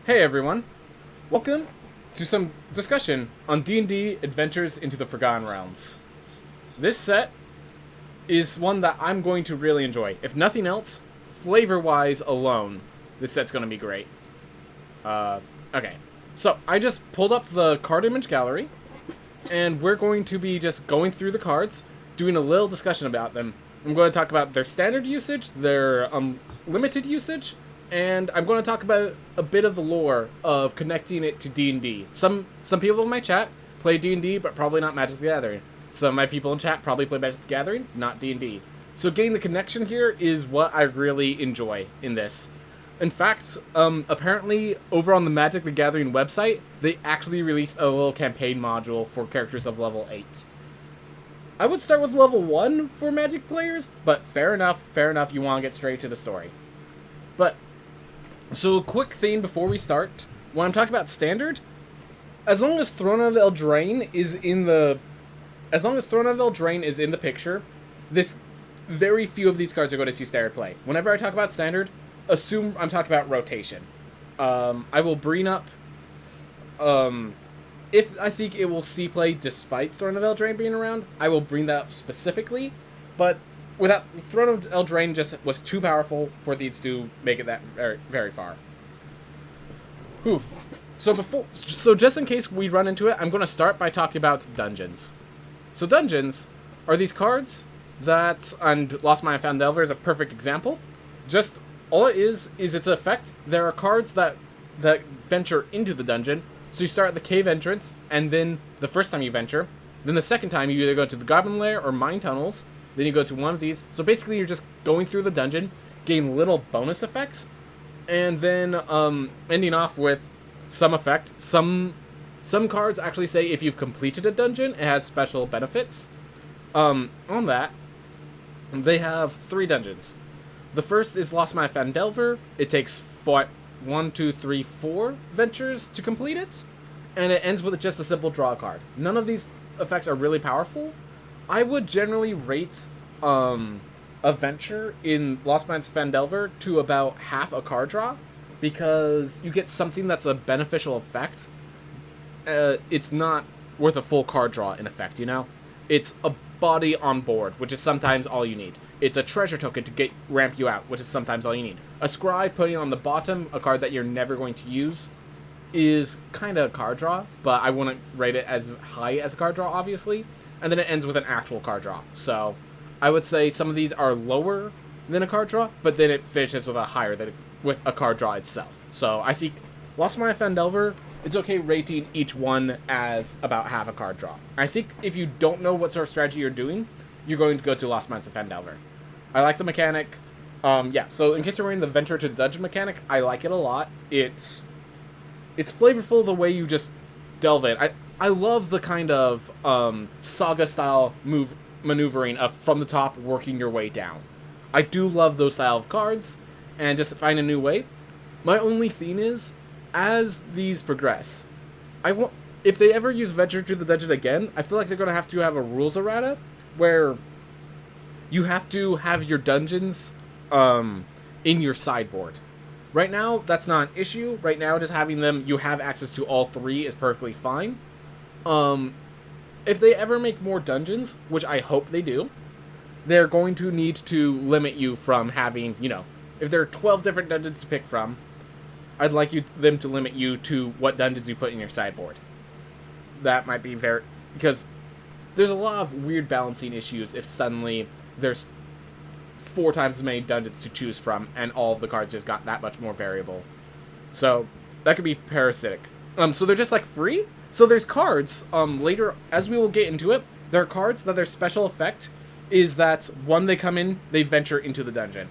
Hey everyone, welcome to some discussion on D&D Adventures into the Forgotten Realms. This set is one that I'm going to really enjoy. If nothing else, flavor-wise alone, this set's going to be great. Okay. So, I just pulled up the card image gallery, and we're going to be just going through the cards, doing a little discussion about them. I'm going to talk about their standard usage, their limited usage, and I'm going to talk about a bit of the lore of connecting it to D&D. Some people in my chat play D&D, but probably not Magic the Gathering. Some of my people in chat probably play Magic the Gathering, not D&D. So getting the connection here is what I really enjoy in this. In fact, apparently over on the Magic the Gathering website, they actually released a little campaign module for characters of level 8. I would start with level 1 for Magic players, but fair enough, you want to get straight to the story. But so, a quick thing before we start. When I'm talking about standard, as long as Throne of Eldraine is in the picture, very few of these cards are going to see standard play. Whenever I talk about standard, assume I'm talking about rotation. I will bring up if I think it will see play despite Throne of Eldraine being around, I will bring that up specifically, but without Throne of Eldraine just was too powerful for these to make it that very, very far. Whew. So just in case we run into it, I'm going to start by talking about dungeons. So dungeons are these cards that, and Lost Mine and Found Delver is a perfect example. Just all it is its effect. There are cards that venture into the dungeon. So you start at the cave entrance, and then the first time you venture, then the second time you either go to the Goblin Lair or Mine Tunnels. Then you go to one of these. So basically you're just going through the dungeon, getting little bonus effects, and then ending off with some effect. Some cards actually say if you've completed a dungeon, it has special benefits. On that, they have 3 dungeons. The first is Lost Mine Found Delver. It takes 4 ventures to complete it, and it ends with just a simple draw a card. None of these effects are really powerful. I would generally rate a venture in Lost Mines Found Delver to about half a card draw, because you get something that's a beneficial effect. It's not worth a full card draw in effect, you know? It's a body on board, which is sometimes all you need. It's a treasure token to ramp you out, which is sometimes all you need. A scribe putting on the bottom a card that you're never going to use is kind of a card draw, but I wouldn't rate it as high as a card draw, obviously. And then it ends with an actual card draw. So I would say some of these are lower than a card draw, but then it finishes with with a card draw itself. So I think Lost Mine and Found Delver, it's okay rating each one as about half a card draw. I think if you don't know what sort of strategy you're doing, you're going to go to Lost Mines and Found Delver. I like the mechanic. Yeah, so in case you're wearing the venture to the dungeon mechanic, I like it a lot. It's flavorful the way you just delve in. I love the kind of saga-style maneuvering of from the top working your way down. I do love those style of cards, and just find a new way. My only thing is, as these progress, if they ever use Venture to the Dungeon again, I feel like they're going to have a rules errata, where you have to have your dungeons in your sideboard. Right now, that's not an issue. Right now, just having them, you have access to all 3 is perfectly fine. If they ever make more dungeons, which I hope they do, they're going to need to limit you from having, if there are 12 different dungeons to pick from, I'd like them to limit you to what dungeons you put in your sideboard. That might be because there's a lot of weird balancing issues if suddenly there's 4 times as many dungeons to choose from, and all of the cards just got that much more variable. So that could be parasitic. So they're just like free. So there's cards. Later, as we will get into it, there are cards that their special effect is that when they come in, they venture into the dungeon.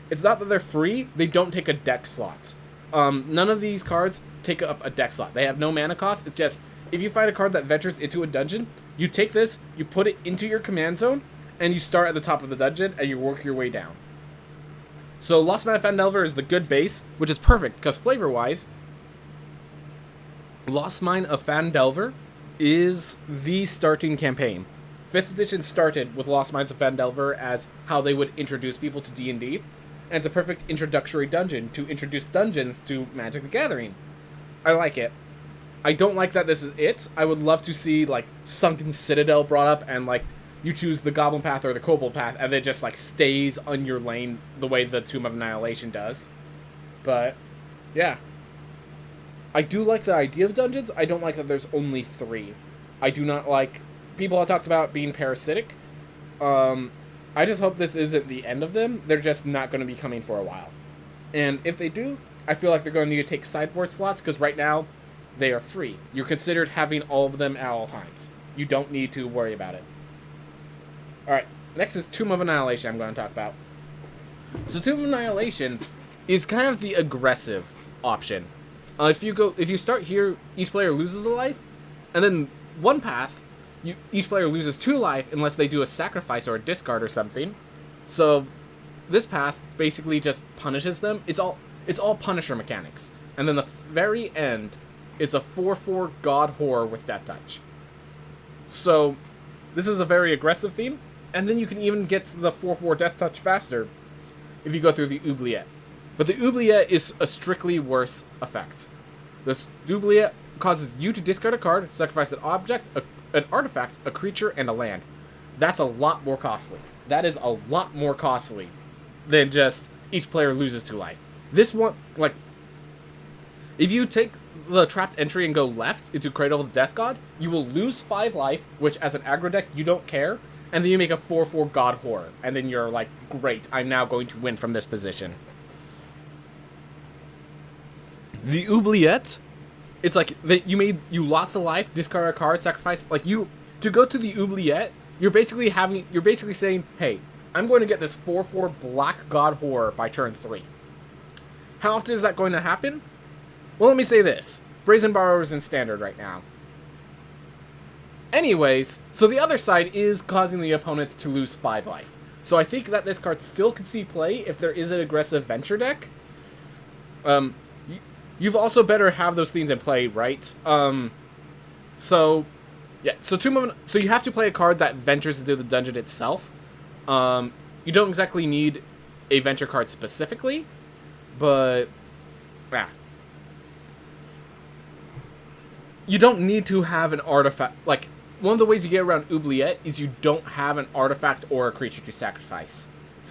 It's not that they're free. They don't take a deck slot. None of these cards take up a deck slot. They have no mana cost. It's just if you find a card that ventures into a dungeon, you take this, you put it into your command zone, and you start at the top of the dungeon, and you work your way down. So Lost Mine and Found Delver is the good base, which is perfect, because flavor-wise, Lost Mine of Found Delver is the starting campaign. 5th edition started with Lost Mines of Found Delver as how they would introduce people to D&D, and it's a perfect introductory dungeon to introduce dungeons to Magic the Gathering. I like it. I don't like that this is it. I would love to see, like, Sunken Citadel brought up, and, like, you choose the Goblin path or the Kobold path, and it just, like, stays on your lane the way the Tomb of Annihilation does. But, yeah. I do like the idea of dungeons. I don't like that there's only 3. I do not like... People have talked about being parasitic. I just hope this isn't the end of them. They're just not going to be coming for a while. And if they do, I feel like they're going to need to take sideboard slots, because right now, they are free. You're considered having all of them at all times. You don't need to worry about it. Alright, next is Tomb of Annihilation I'm going to talk about. So Tomb of Annihilation is kind of the aggressive option. If you start here, each player loses a life, and then one path, each player loses 2 life unless they do a sacrifice or a discard or something. So this path basically just punishes them. It's all Punisher mechanics. And then the very end is a 4/4 God Horror with Death Touch. So this is a very aggressive theme, and then you can even get to the 4/4 Death Touch faster if you go through the Oubliette. But the Oubliette is a strictly worse effect. This Oubliette causes you to discard a card, sacrifice an object, an artifact, a creature, and a land. That's a lot more costly. That is a lot more costly than just each player loses 2 life. This one, like, if you take the trapped entry and go left into Cradle of the Death God, you will lose 5 life, which as an aggro deck, you don't care, and then you make a 4/4 God Horror, and then you're like, great, I'm now going to win from this position. The Oubliette, it's like, you lost a life, discard a card, sacrifice, like, to go to the Oubliette, you're basically saying, hey, I'm going to get this 4/4 Black God Horror by turn 3. How often is that going to happen? Well, let me say this. Brazen Borrower is in Standard right now. Anyways, so the other side is causing the opponent to lose 5 life. So I think that this card still could see play if there is an aggressive Venture deck. You've also better have those things in play, right? So you have to play a card that ventures into the dungeon itself. You don't exactly need a Venture card specifically, but... yeah. You don't need to have an artifact. Like, one of the ways you get around Oubliette is you don't have an artifact or a creature to sacrifice.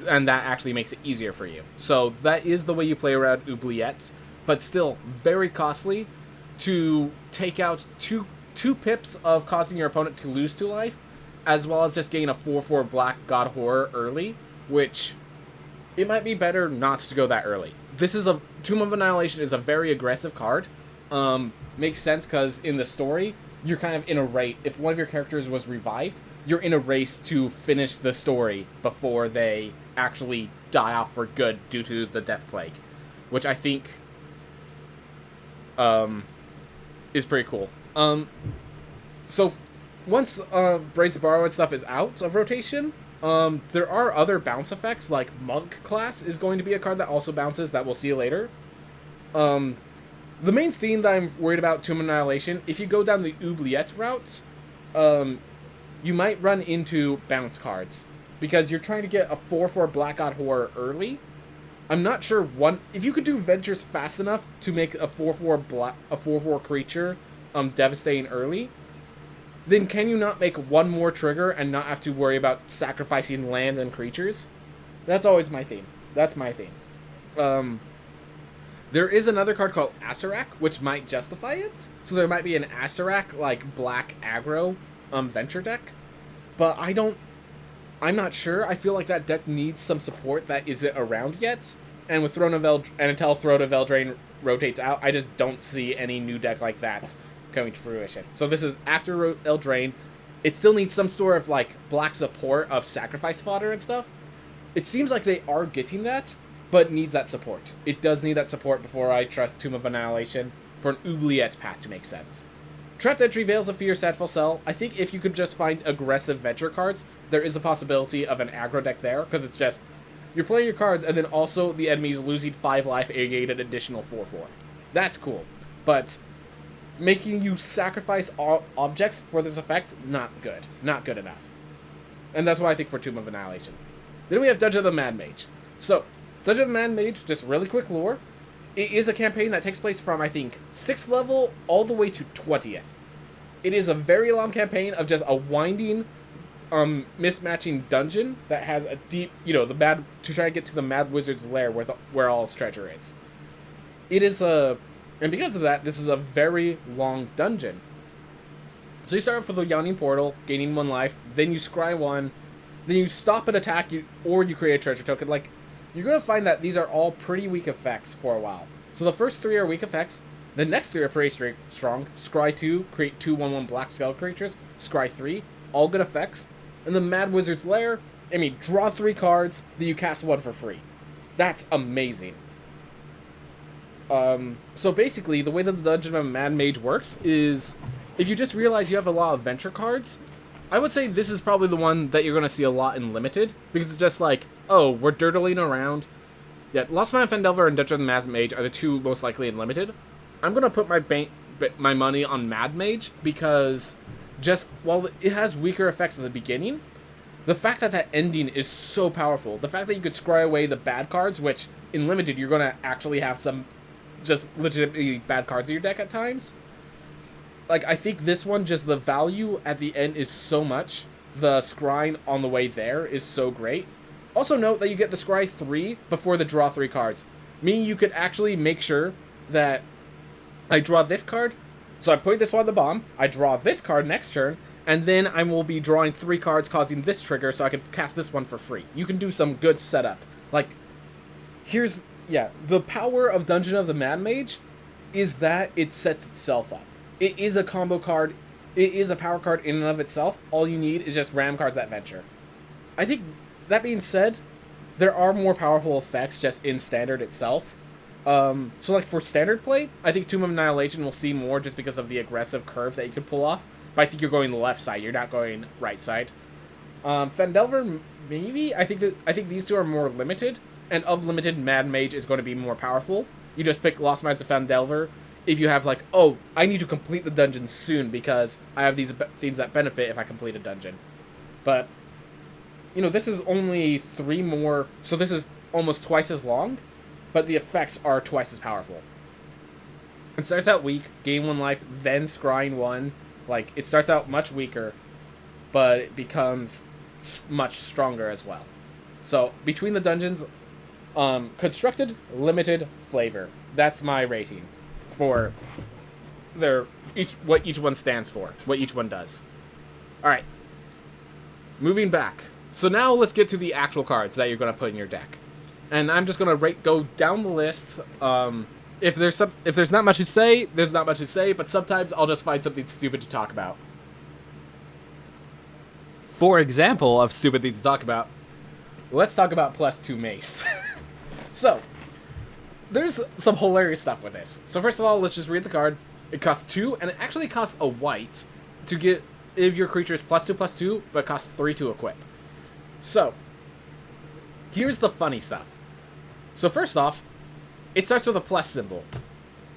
And that actually makes it easier for you. So that is the way you play around Oubliette. But still, very costly to take out two pips of causing your opponent to lose 2 life, as well as just getting a 4/4 Black God Horror early, which it might be better not to go that early. Tomb of Annihilation is a very aggressive card. Makes sense because in the story, you're kind of in a race. If one of your characters was revived, you're in a race to finish the story before they actually die off for good due to the Death Plague, which I think is pretty cool. So once Brazen Borrower and stuff is out of rotation, there are other bounce effects, like Monk class is going to be a card that also bounces that we'll see later. The main theme that I'm worried about Tomb of Annihilation, if you go down the Oubliette route, you might run into bounce cards, because you're trying to get a 4/4 Black God Horror early. I'm not sure if you could do Ventures fast enough to make a 4/4 creature devastating early, then can you not make one more trigger and not have to worry about sacrificing lands and creatures? That's always my theme. That's my theme. There is another card called Acererak, which might justify it. So there might be an Acererak, like, black aggro Venture deck. But I'm not sure. I feel like that deck needs some support that isn't around yet. And with until Throne of Eldraine rotates out, I just don't see any new deck like that coming to fruition. So this is after Eldraine. It still needs some sort of, like, black support of sacrifice fodder and stuff. It seems like they are getting that, but needs that support. It does need that support before I trust Tomb of Annihilation for an Oubliette path to make sense. Trapped Entry, Veils of Fear, Sadful Cell. I think if you could just find aggressive Venture cards, there is a possibility of an aggro deck there, because it's just, you're playing your cards, and then also the enemy's losing 5 life, and you get an additional 4/4. That's cool. But making you sacrifice objects for this effect, not good. Not good enough. And that's why I think for Tomb of Annihilation. Then we have Dungeon of the Mad Mage. So, Dungeon of the Mad Mage, just really quick lore. It is a campaign that takes place from, I think, 6th level all the way to 20th. It is a very long campaign of just a winding, mismatching dungeon that has a deep, to try to get to the Mad Wizard's lair where all his treasure is. It is and because of that, this is a very long dungeon. So you start off with the Yawning Portal, gaining 1 life, then you scry 1, then you stop an attack, or you create a treasure token. Like, you're going to find that these are all pretty weak effects for a while. So the first 3 are weak effects, the next 3 are pretty strong. Scry 2, create 2 1/1 black skull creatures. Scry 3, all good effects. And the Mad Wizard's Lair, draw 3 cards, then you cast 1 for free. That's amazing. So basically, the way that the Dungeon of Mad Mage works is, if you just realize you have a lot of venture cards, I would say this is probably the one that you're going to see a lot in Limited, because it's just like, oh, we're dirtling around. Yeah, Lost Mine of Phandelver and Dungeon of the Mad Mage are the 2 most likely in Limited. I'm going to put my money on Mad Mage, because just, while it has weaker effects at the beginning, the fact that that ending is so powerful, the fact that you could scry away the bad cards, which, in Limited, you're going to actually have some just legitimately bad cards in your deck at times. Like, I think this one, just the value at the end is so much. The scrying on the way there is so great. Also note that you get the scry 3 before the draw 3 cards. Meaning you could actually make sure that I draw this card, so I put this one on the bomb, I draw this card next turn, and then I will be drawing 3 cards causing this trigger so I can cast this one for free. You can do some good setup. Like, the power of Dungeon of the Mad Mage is that it sets itself up. It is a combo card. It is a power card in and of itself. All you need is just ram cards that venture. I think, that being said, there are more powerful effects just in Standard itself. So like for Standard play, I think Tomb of Annihilation will see more just because of the aggressive curve that you could pull off. But I think you're going the left side. You're not going right side. Phandelver, maybe? I think these 2 are more limited. And of Limited, Mad Mage is going to be more powerful. You just pick Lost Mines of Phandelver if you have, like, oh, I need to complete the dungeon soon because I have these things that benefit if I complete a dungeon. But, this is only 3 more, so this is almost twice as long, but the effects are twice as powerful. It starts out weak, gain 1 life, then scrying 1. Like, it starts out much weaker, but it becomes much stronger as well. So, between the dungeons, constructed, limited, flavor. That's my rating for what each one stands for, what each one does. Alright. Moving back. So now let's get to the actual cards that you're going to put in your deck. And I'm just going to go down the list. If there's not much to say, there's not much to say, but sometimes I'll just find something stupid to talk about. For example of stupid things to talk about, let's talk about +2 Mace. So, there's some hilarious stuff with this. So first of all, let's just read the card. It costs 2, and it actually costs a white to get if your creature is +2/+2, but it costs 3 to equip. So, here's the funny stuff. So first off, it starts with a plus symbol.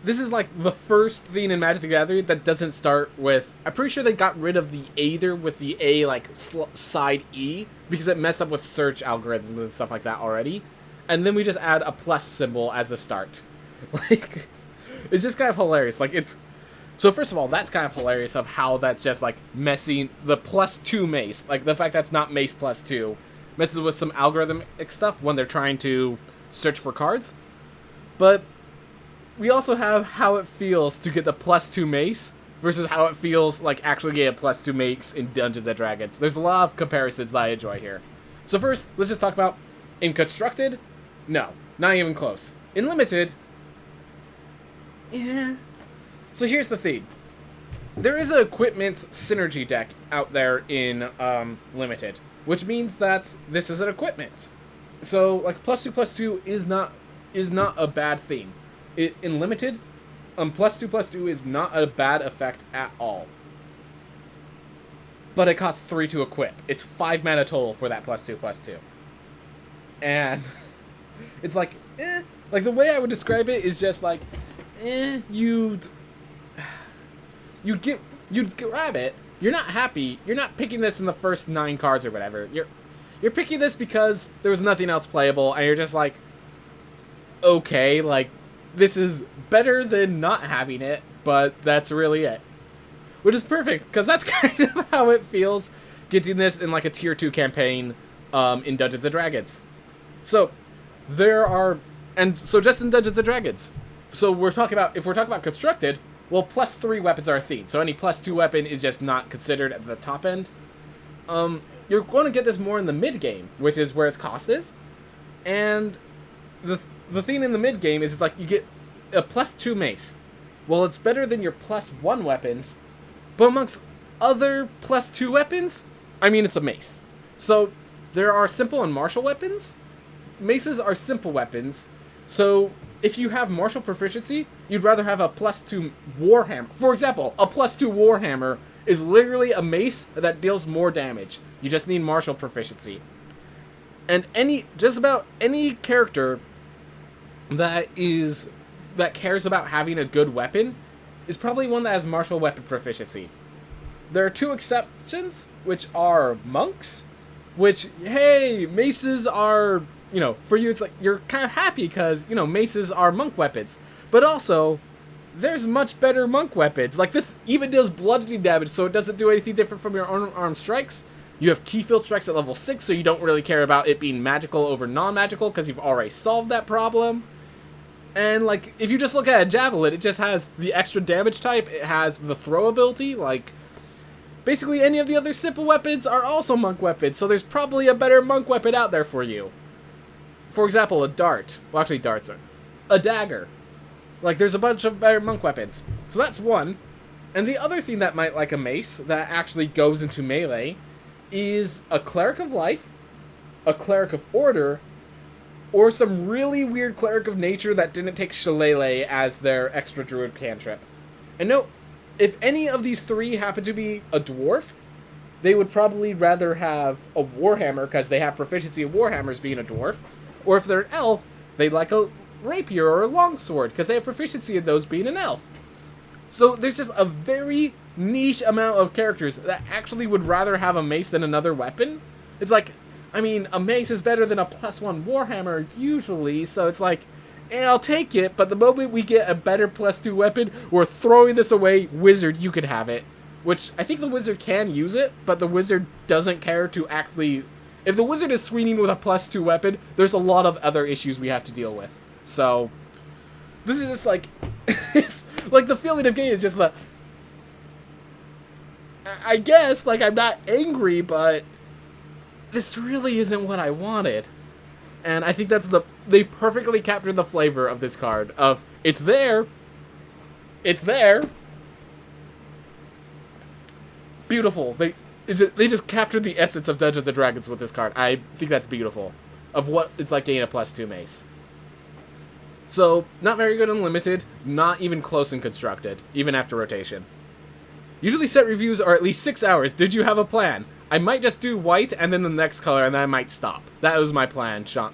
This is like the first thing in Magic the Gathering that doesn't start with... I'm pretty sure they got rid of the A there with the A, like, side E, because it messed up with search algorithms and stuff like that already. And then we just add a plus symbol as the start. Like, it's just kind of hilarious. Like, it's... So first of all, that's kind of hilarious of how that's just, like, messing the +2 Mace. Like, the fact that's not Mace +2 messes with some algorithmic stuff when they're trying to search for cards. But we also have how it feels to get the +2 Mace versus how it feels like actually get a +2 Mace in Dungeons & Dragons. There's a lot of comparisons that I enjoy here. So first, let's just talk about in Constructed. No, not even close. In Limited, yeah. So here's the thing. There is an equipment synergy deck out there in Limited, which means that this is an equipment. So like +2/+2 is not a bad thing. In Limited, +2/+2 is not a bad effect at all. But it costs 3 to equip. It's 5 mana total for that +2/+2. And it's like, Like, the way I would describe it is just like, you'd grab it. You're not happy. You're not picking this in the first 9 cards or whatever. You're picking this because there was nothing else playable, and you're just like, okay, like, this is better than not having it, but that's really it. Which is perfect, because that's kind of how it feels getting this in like a tier 2 campaign in Dungeons & Dragons. So, just in Dungeons & Dragons. So if we're talking about constructed, well, +3 weapons are a theme. So any +2 weapon is just not considered at the top end. You're going to get this more in the mid game, which is where its cost is. And the thing in the mid game is it's like you get a +2 mace. Well, it's better than your +1 weapons, but amongst other +2 weapons, I mean, it's a mace. So there are simple and martial weapons. Maces are simple weapons. So if you have martial proficiency, you'd rather have a +2 warhammer. For example, a +2 warhammer is literally a mace that deals more damage. You just need martial proficiency. And just about any character that cares about having a good weapon is probably one that has martial weapon proficiency. There are 2 exceptions, which are monks, which, hey, maces are, for you it's like, you're kind of happy because, maces are monk weapons. But also, there's much better monk weapons. Like, this even deals bludgeoning damage, so it doesn't do anything different from your unarmed strikes. You have keyfield strikes at level 6, so you don't really care about it being magical over non-magical, because you've already solved that problem. And, like, if you just look at a javelin, it just has the extra damage type, it has the throw ability, like, basically any of the other simple weapons are also monk weapons, so there's probably a better monk weapon out there for you. For example, a dart. Well, actually, darts are. A dagger. Like, there's a bunch of better monk weapons. So that's one. And the other thing that might like a mace that actually goes into melee is a Cleric of Life, a Cleric of Order, or some really weird Cleric of Nature that didn't take Shillelagh as their extra druid cantrip. And note, if any of these 3 happen to be a dwarf, they would probably rather have a warhammer because they have proficiency in warhammers being a dwarf. Or if they're an elf, they'd like a rapier or a longsword because they have proficiency in those being an elf. So there's just a very niche amount of characters that actually would rather have a mace than another weapon. It's like, I mean, a mace is better than a +1 warhammer usually, so it's like, I'll take it, but the moment we get a better +2 weapon, we're throwing this away. Wizard, you can have it. Which, I think the wizard can use it, but the wizard doesn't care to actually... If the wizard is swinging with a +2 weapon, there's a lot of other issues we have to deal with. So, this is just like... it's like the feeling of game is just the... I guess, like, I'm not angry, but... this really isn't what I wanted. And I think that's they perfectly captured the flavor of this card. Of, it's there. It's there. Beautiful. They just captured the essence of Dungeons & Dragons with this card. I think that's beautiful. Of what it's like getting a +2 mace. So, not very good in Limited. Not even close in Constructed. Even after rotation. Usually set reviews are at least 6 hours. Did you have a plan? I might just do white and then the next color, and then I might stop. That was my plan, Sean,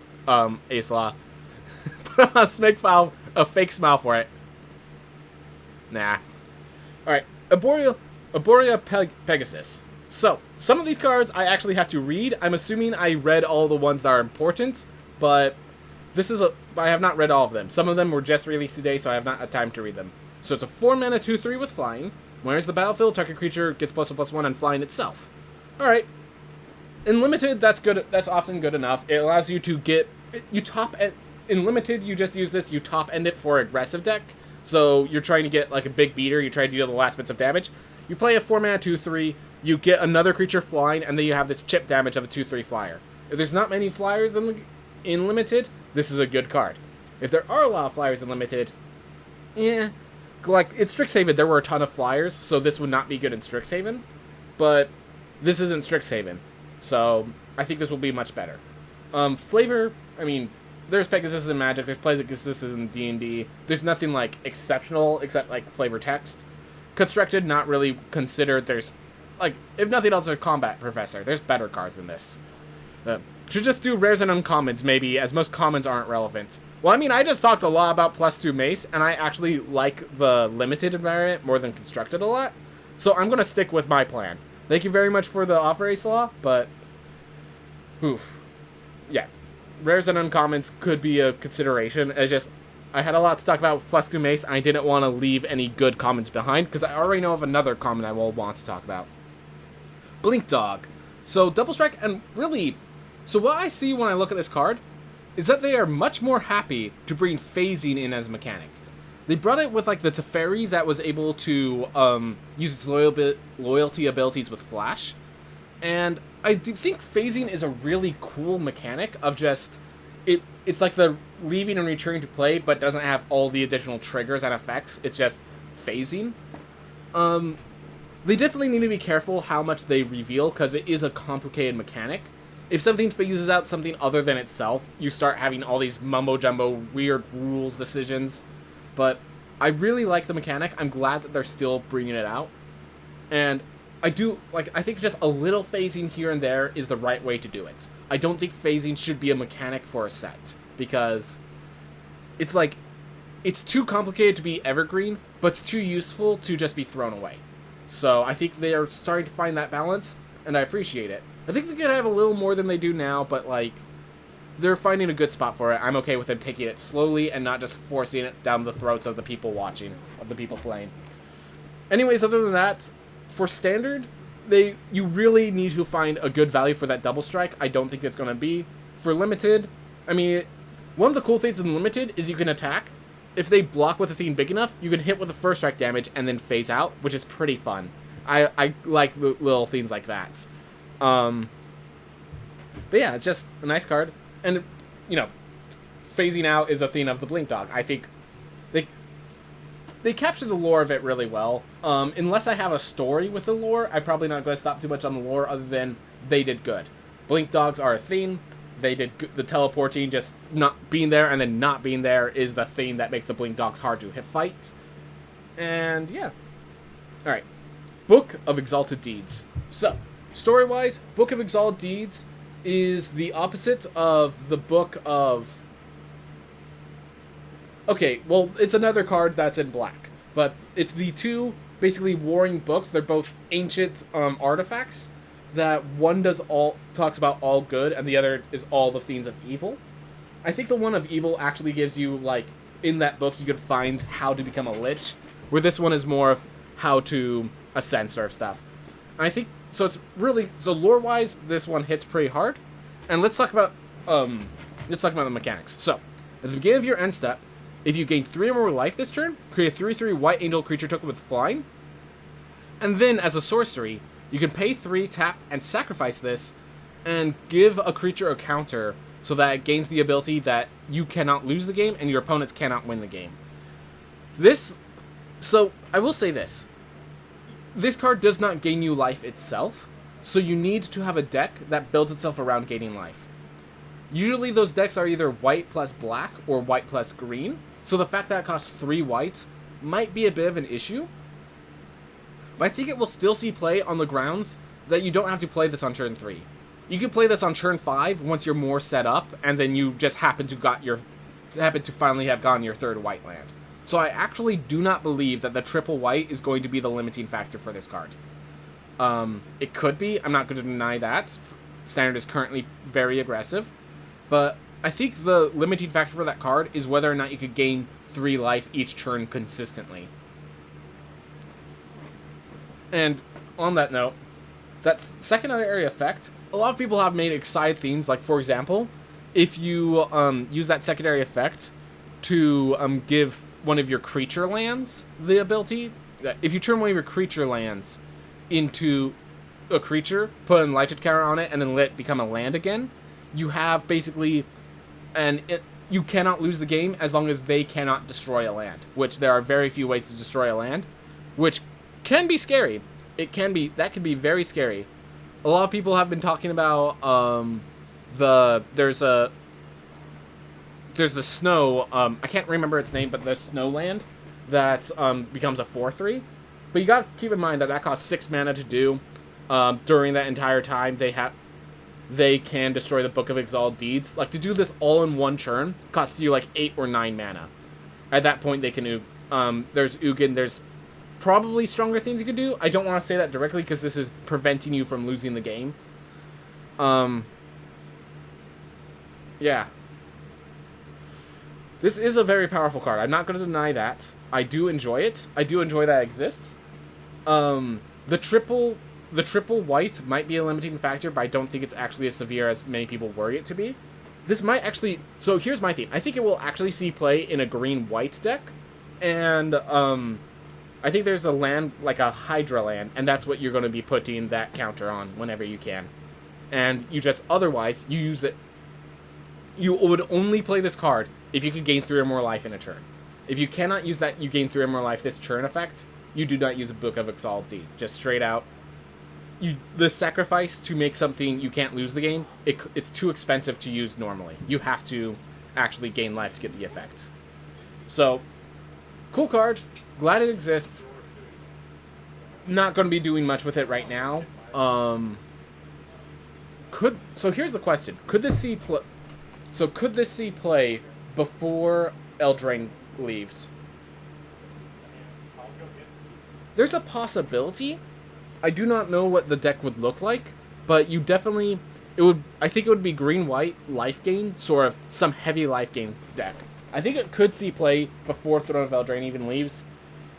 Ace-Law. Put on a fake smile for it. Nah. Alright, Aborio Pegasus. So, some of these cards I actually have to read. I'm assuming I read all the ones that are important, but I have not read all of them. Some of them were just released today, so I have not had time to read them. So it's a 4-mana 2/3 with flying. When it's the battlefield, target creature gets +1/+1 and flying itself. Alright. In Limited, that's good. That's often good enough. It allows you to get... In Limited, you just use this, you top-end it for aggressive deck. So you're trying to get like a big beater, you're trying to deal the last bits of damage. You play a 4-mana 2/3, you get another creature flying, and then you have this chip damage of a 2/3 flyer. If there's not many flyers in Limited, this is a good card. If there are a lot of flyers in Limited, like, in Strixhaven, there were a ton of flyers, so this would not be good in Strixhaven. But this isn't Strixhaven, so I think this will be much better. Flavor, I mean, there's Pegasus in Magic, there's Pegasus in D&D. There's nothing, like, exceptional except, like, flavor text. Constructed, not really considered. There's, like, if nothing else, there's Combat Professor. There's better cards than this. Should just do rares and uncommons, maybe, as most commons aren't relevant. Well, I mean, I just talked a lot about +2 Mace, and I actually like the Limited environment more than Constructed a lot. So I'm going to stick with my plan. Thank you very much for the offer, Ace-Law, but... oof. Yeah. Rares and uncommons could be a consideration. It's just... I had a lot to talk about with +2 Mace, and I didn't want to leave any good comments behind, because I already know of another comment I will want to talk about. Blink Dog. So, Double Strike, and really... So what I see when I look at this card is that they are much more happy to bring phasing in as a mechanic. They brought it with, like, the Teferi that was able to use its loyalty abilities with Flash. And I do think phasing is a really cool mechanic of just... It's like the leaving and returning to play, but doesn't have all the additional triggers and effects. It's just phasing. They definitely need to be careful how much they reveal, because it is a complicated mechanic. If something phases out something other than itself, you start having all these mumbo-jumbo, weird rules decisions. But I really like the mechanic. I'm glad that they're still bringing it out. And I think just a little phasing here and there is the right way to do it. I don't think phasing should be a mechanic for a set, because it's like, it's too complicated to be evergreen, but it's too useful to just be thrown away. So I think they are starting to find that balance, and I appreciate it. I think they could have a little more than they do now, but like, they're finding a good spot for it. I'm okay with them taking it slowly and not just forcing it down the throats of the people watching, of the people playing. Anyways, other than that, for Standard, you really need to find a good value for that Double Strike. I don't think it's going to be. For Limited, I mean, one of the cool things in Limited is you can attack. If they block with a theme big enough, you can hit with the first strike damage and then phase out, which is pretty fun. I like little things like that. But yeah, it's just a nice card. And, you know, phasing out is a theme of the Blink Dog. I think they capture the lore of it really well. Unless I have a story with the lore, I'm probably not going to stop too much on the lore, other than they did good. Blink Dogs are a theme. They did good. The teleporting, just not being there and then not being there, is the theme that makes the Blink Dogs hard to hit fight. And yeah. Alright. Book of Exalted Deeds. So, story-wise, Book of Exalted Deeds is the opposite of the Book of... Okay, well, it's another card that's in black. But it's the two, basically, warring books. They're both ancient artifacts. That one talks about all good, and the other is all the fiends of evil. I think the one of evil actually gives you, like, in that book, you could find how to become a lich. Where this one is more of how to ascend sort of stuff. And I think, so it's really, so lore-wise, this one hits pretty hard. And let's talk about the mechanics. So, at the beginning of your end step, if you gain 3 or more life this turn, create a 3/3 white angel creature token with flying. And then, as a sorcery, you can pay 3, tap, and sacrifice this, and give a creature a counter so that it gains the ability that you cannot lose the game and your opponents cannot win the game. So, I will say this. This card does not gain you life itself, so you need to have a deck that builds itself around gaining life. Usually those decks are either white plus black or white plus green, so the fact that it costs 3 white might be a bit of an issue. But I think it will still see play on the grounds that you don't have to play this on turn 3. You can play this on turn 5 once you're more set up, and then you just happen to finally have gotten your 3rd white land. So I actually do not believe that the triple white is going to be the limiting factor for this card. It could be. I'm not going to deny that. Standard is currently very aggressive. But I think the limiting factor for that card is whether or not you could gain 3 life each turn consistently. And on that note, that secondary effect, a lot of people have made excited things. Like, for example, if you use that secondary effect to give one of your creature lands the ability, if you turn one of your creature lands into a creature, put an Enlightened counter on it, and then let it become a land again, you have basically you cannot lose the game as long as they cannot destroy a land, which there are very few ways to destroy a land, which can be scary. That can be very scary. A lot of people have been talking about there's the snow, I can't remember its name, but the snow land that becomes a 4/3. But you gotta keep in mind that costs 6 mana to do. During that entire time, they can destroy the Book of Exalted Deeds. Like, to do this all in one turn costs you like 8 or 9 mana. At that point, they can there's Ugin, there's probably stronger things you could do. I don't want to say that directly because this is preventing you from losing the game. Yeah. This is a very powerful card. I'm not going to deny that. I do enjoy it. I do enjoy that it exists. The triple white might be a limiting factor, but I don't think it's actually as severe as many people worry it to be. This might actually... So here's my theme. I think it will actually see play in a green-white deck. And I think there's a land, like a Hydra land, and that's what you're going to be putting that counter on whenever you can. And you just... Otherwise, you use it... You would only play this card if you could gain 3 or more life in a turn. If you cannot use that you gain 3 or more life this turn effect, you do not use a Book of Exalted Deeds. Just straight out. The sacrifice to make something you can't lose the game, it's too expensive to use normally. You have to actually gain life to get the effect. So, cool card. Glad it exists. Not going to be doing much with it right now. So here's the question. Could this see play before Eldraine leaves? There's a possibility. I do not know what the deck would look like, but you definitely... I think it would be green-white life gain, sort of some heavy life gain deck. I think it could see play before Throne of Eldraine even leaves.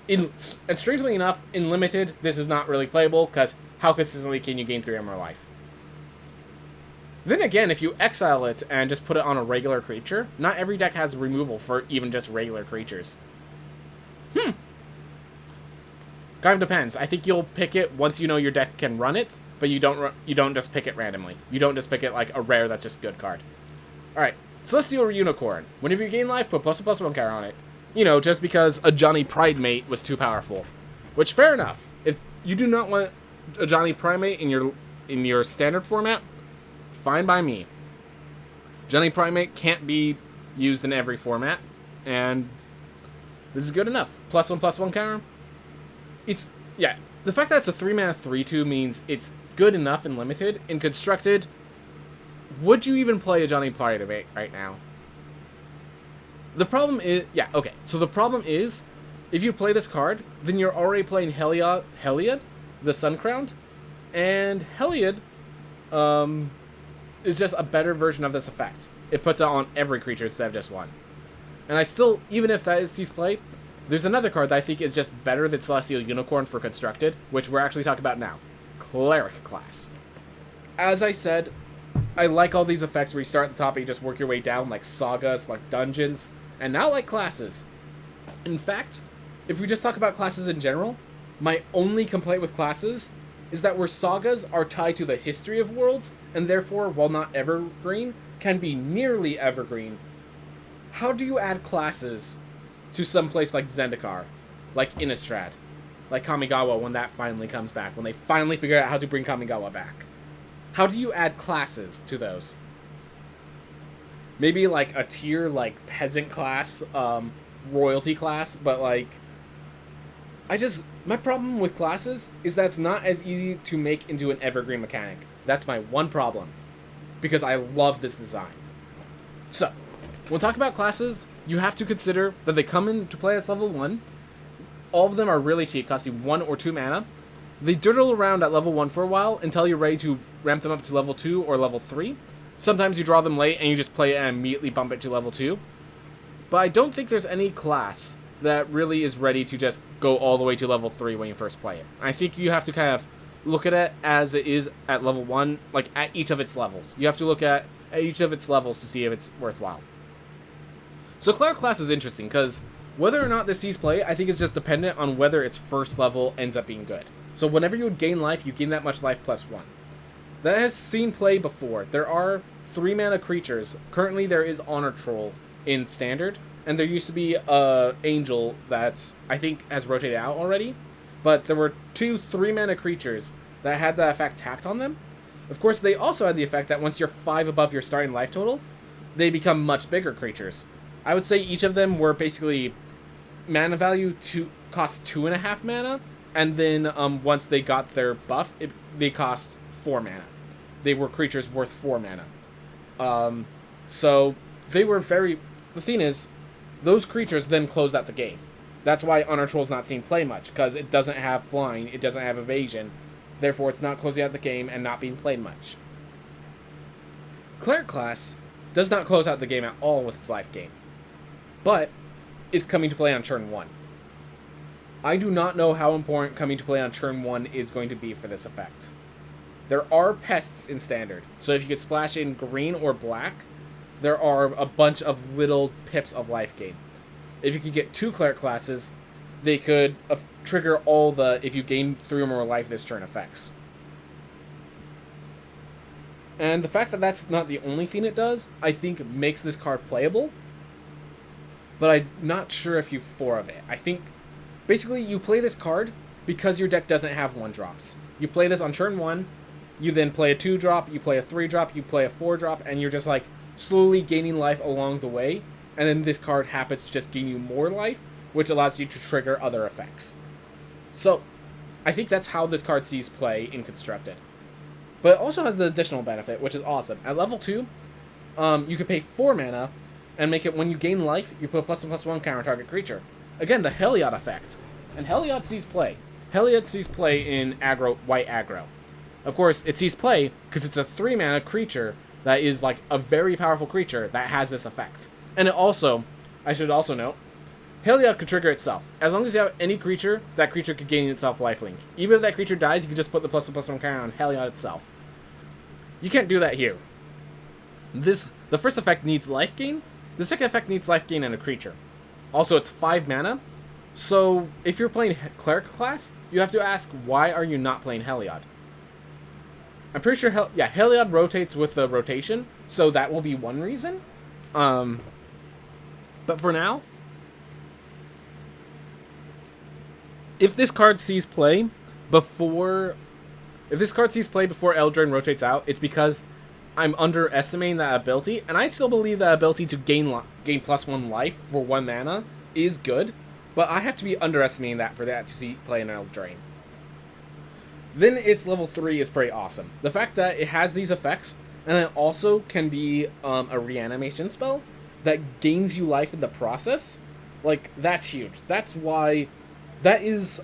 And strangely enough, in Limited, this is not really playable, because how consistently can you gain 3 or more life? Then again, if you exile it and just put it on a regular creature, not every deck has removal for even just regular creatures. Kind of depends. I think you'll pick it once you know your deck can run it, but you don't just pick it randomly. You don't just pick it like a rare that's just good card. Alright, Celestial Unicorn. Whenever you gain life, put +1/+1 counter on it. You know, just because a Johnny Pridemate was too powerful. Which, fair enough. If you do not want a Johnny Pridemate in your standard format, fine by me. Johnny Pridemate can't be used in every format, and this is good enough. +1/+1 counter. Yeah, the fact that it's a 3-mana 3/2 means it's good enough in Limited. In Constructed, would you even play a Johnny Pridemate right now? The problem is... Yeah, okay. So the problem is, if you play this card, then you're already playing Heliod, the Suncrowned, and Heliod is just a better version of this effect. It puts it on every creature instead of just one. And I still, even if that is sees play, there's another card that I think is just better than Celestial Unicorn for Constructed, which we're actually talking about now. Cleric class. As I said, I like all these effects where you start at the top and you just work your way down, like sagas, like dungeons, and now like classes. In fact, if we just talk about classes in general, my only complaint with classes is that where sagas are tied to the history of worlds, and therefore, while not evergreen, can be nearly evergreen, how do you add classes to some place like Zendikar, like Innistrad, like Kamigawa when that finally comes back, when they finally figure out how to bring Kamigawa back? How do you add classes to those? Maybe like a tier like peasant class, royalty class, but like... My problem with classes is that it's not as easy to make into an evergreen mechanic. That's my one problem, because I love this design. So, when talking about classes, you have to consider that they come into play as level 1. All of them are really cheap, costing 1 or 2 mana. They doodle around at level 1 for a while until you're ready to ramp them up to level 2 or level 3. Sometimes you draw them late and you just play it and immediately bump it to level 2. But I don't think there's any class that really is ready to just go all the way to level 3 when you first play it. I think you have to kind of look at it as it is at level 1, like at each of its levels. You have to look at each of its levels to see if it's worthwhile. So Cleric class is interesting, because whether or not this sees play, I think is just dependent on whether its first level ends up being good. So whenever you would gain life, you gain that much life +1. That has seen play before. There are 3-mana creatures. Currently there is Honor Troll in Standard, and there used to be Angel that I think has rotated out already. But there were 2 3-mana creatures that had that effect tacked on them. Of course, they also had the effect that once you're 5 above your starting life total, they become much bigger creatures. I would say each of them were basically mana value to cost 2.5 mana, and then once they got their buff, they cost 4 mana. They were creatures worth 4 mana. So they were very... The thing is, those creatures then closed out the game. That's why Honor Troll's not seen play much, because it doesn't have flying, it doesn't have evasion, therefore it's not closing out the game and not being played much. Cleric class does not close out the game at all with its life gain. but it's coming to play on turn 1. I do not know how important coming to play on turn 1 is going to be for this effect. There are pests in Standard, so if you could splash in green or black, there are a bunch of little pips of life gain. If you could get 2 Cleric classes, they could trigger all the if you gain 3 or more life this turn effects. And the fact that that's not the only thing it does, I think makes this card playable, but I'm not sure if you 4 of it. I think basically you play this card because your deck doesn't have 1-drops. You play this on turn 1, you then play a 2-drop, you play a 3-drop, you play a 4-drop, and you're just like slowly gaining life along the way, and then this card happens to just gain you more life, which allows you to trigger other effects. So, I think that's how this card sees play in Constructed. But it also has the additional benefit, which is awesome. At level 2, you can pay 4 mana, and make it when you gain life, you put a +1/+1 counter target creature. Again, the Heliod effect. And Heliod sees play. Heliod sees play in aggro, white aggro. Of course, it sees play because it's a 3-mana creature that is like a very powerful creature that has this effect. And it also, I should also note, Heliod could trigger itself. As long as you have any creature, that creature could gain itself lifelink. Even if that creature dies, you can just put the +1/+1 counter on Heliod itself. You can't do that here. The first effect needs life gain. The second effect needs life gain and a creature. Also, it's 5 mana. So, if you're playing Cleric class, you have to ask, why are you not playing Heliod? I'm pretty sure, Heliod rotates with the rotation, so that will be one reason. But for now, if this card sees play before Eldraine rotates out, it's because I'm underestimating that ability, and I still believe that ability to gain +1 life for 1 mana is good, but I have to be underestimating that for that to see play in Eldraine. Then its level 3 is pretty awesome. The fact that it has these effects, and it also can be a reanimation spell that gains you life in the process, like, that's huge. That's why that is,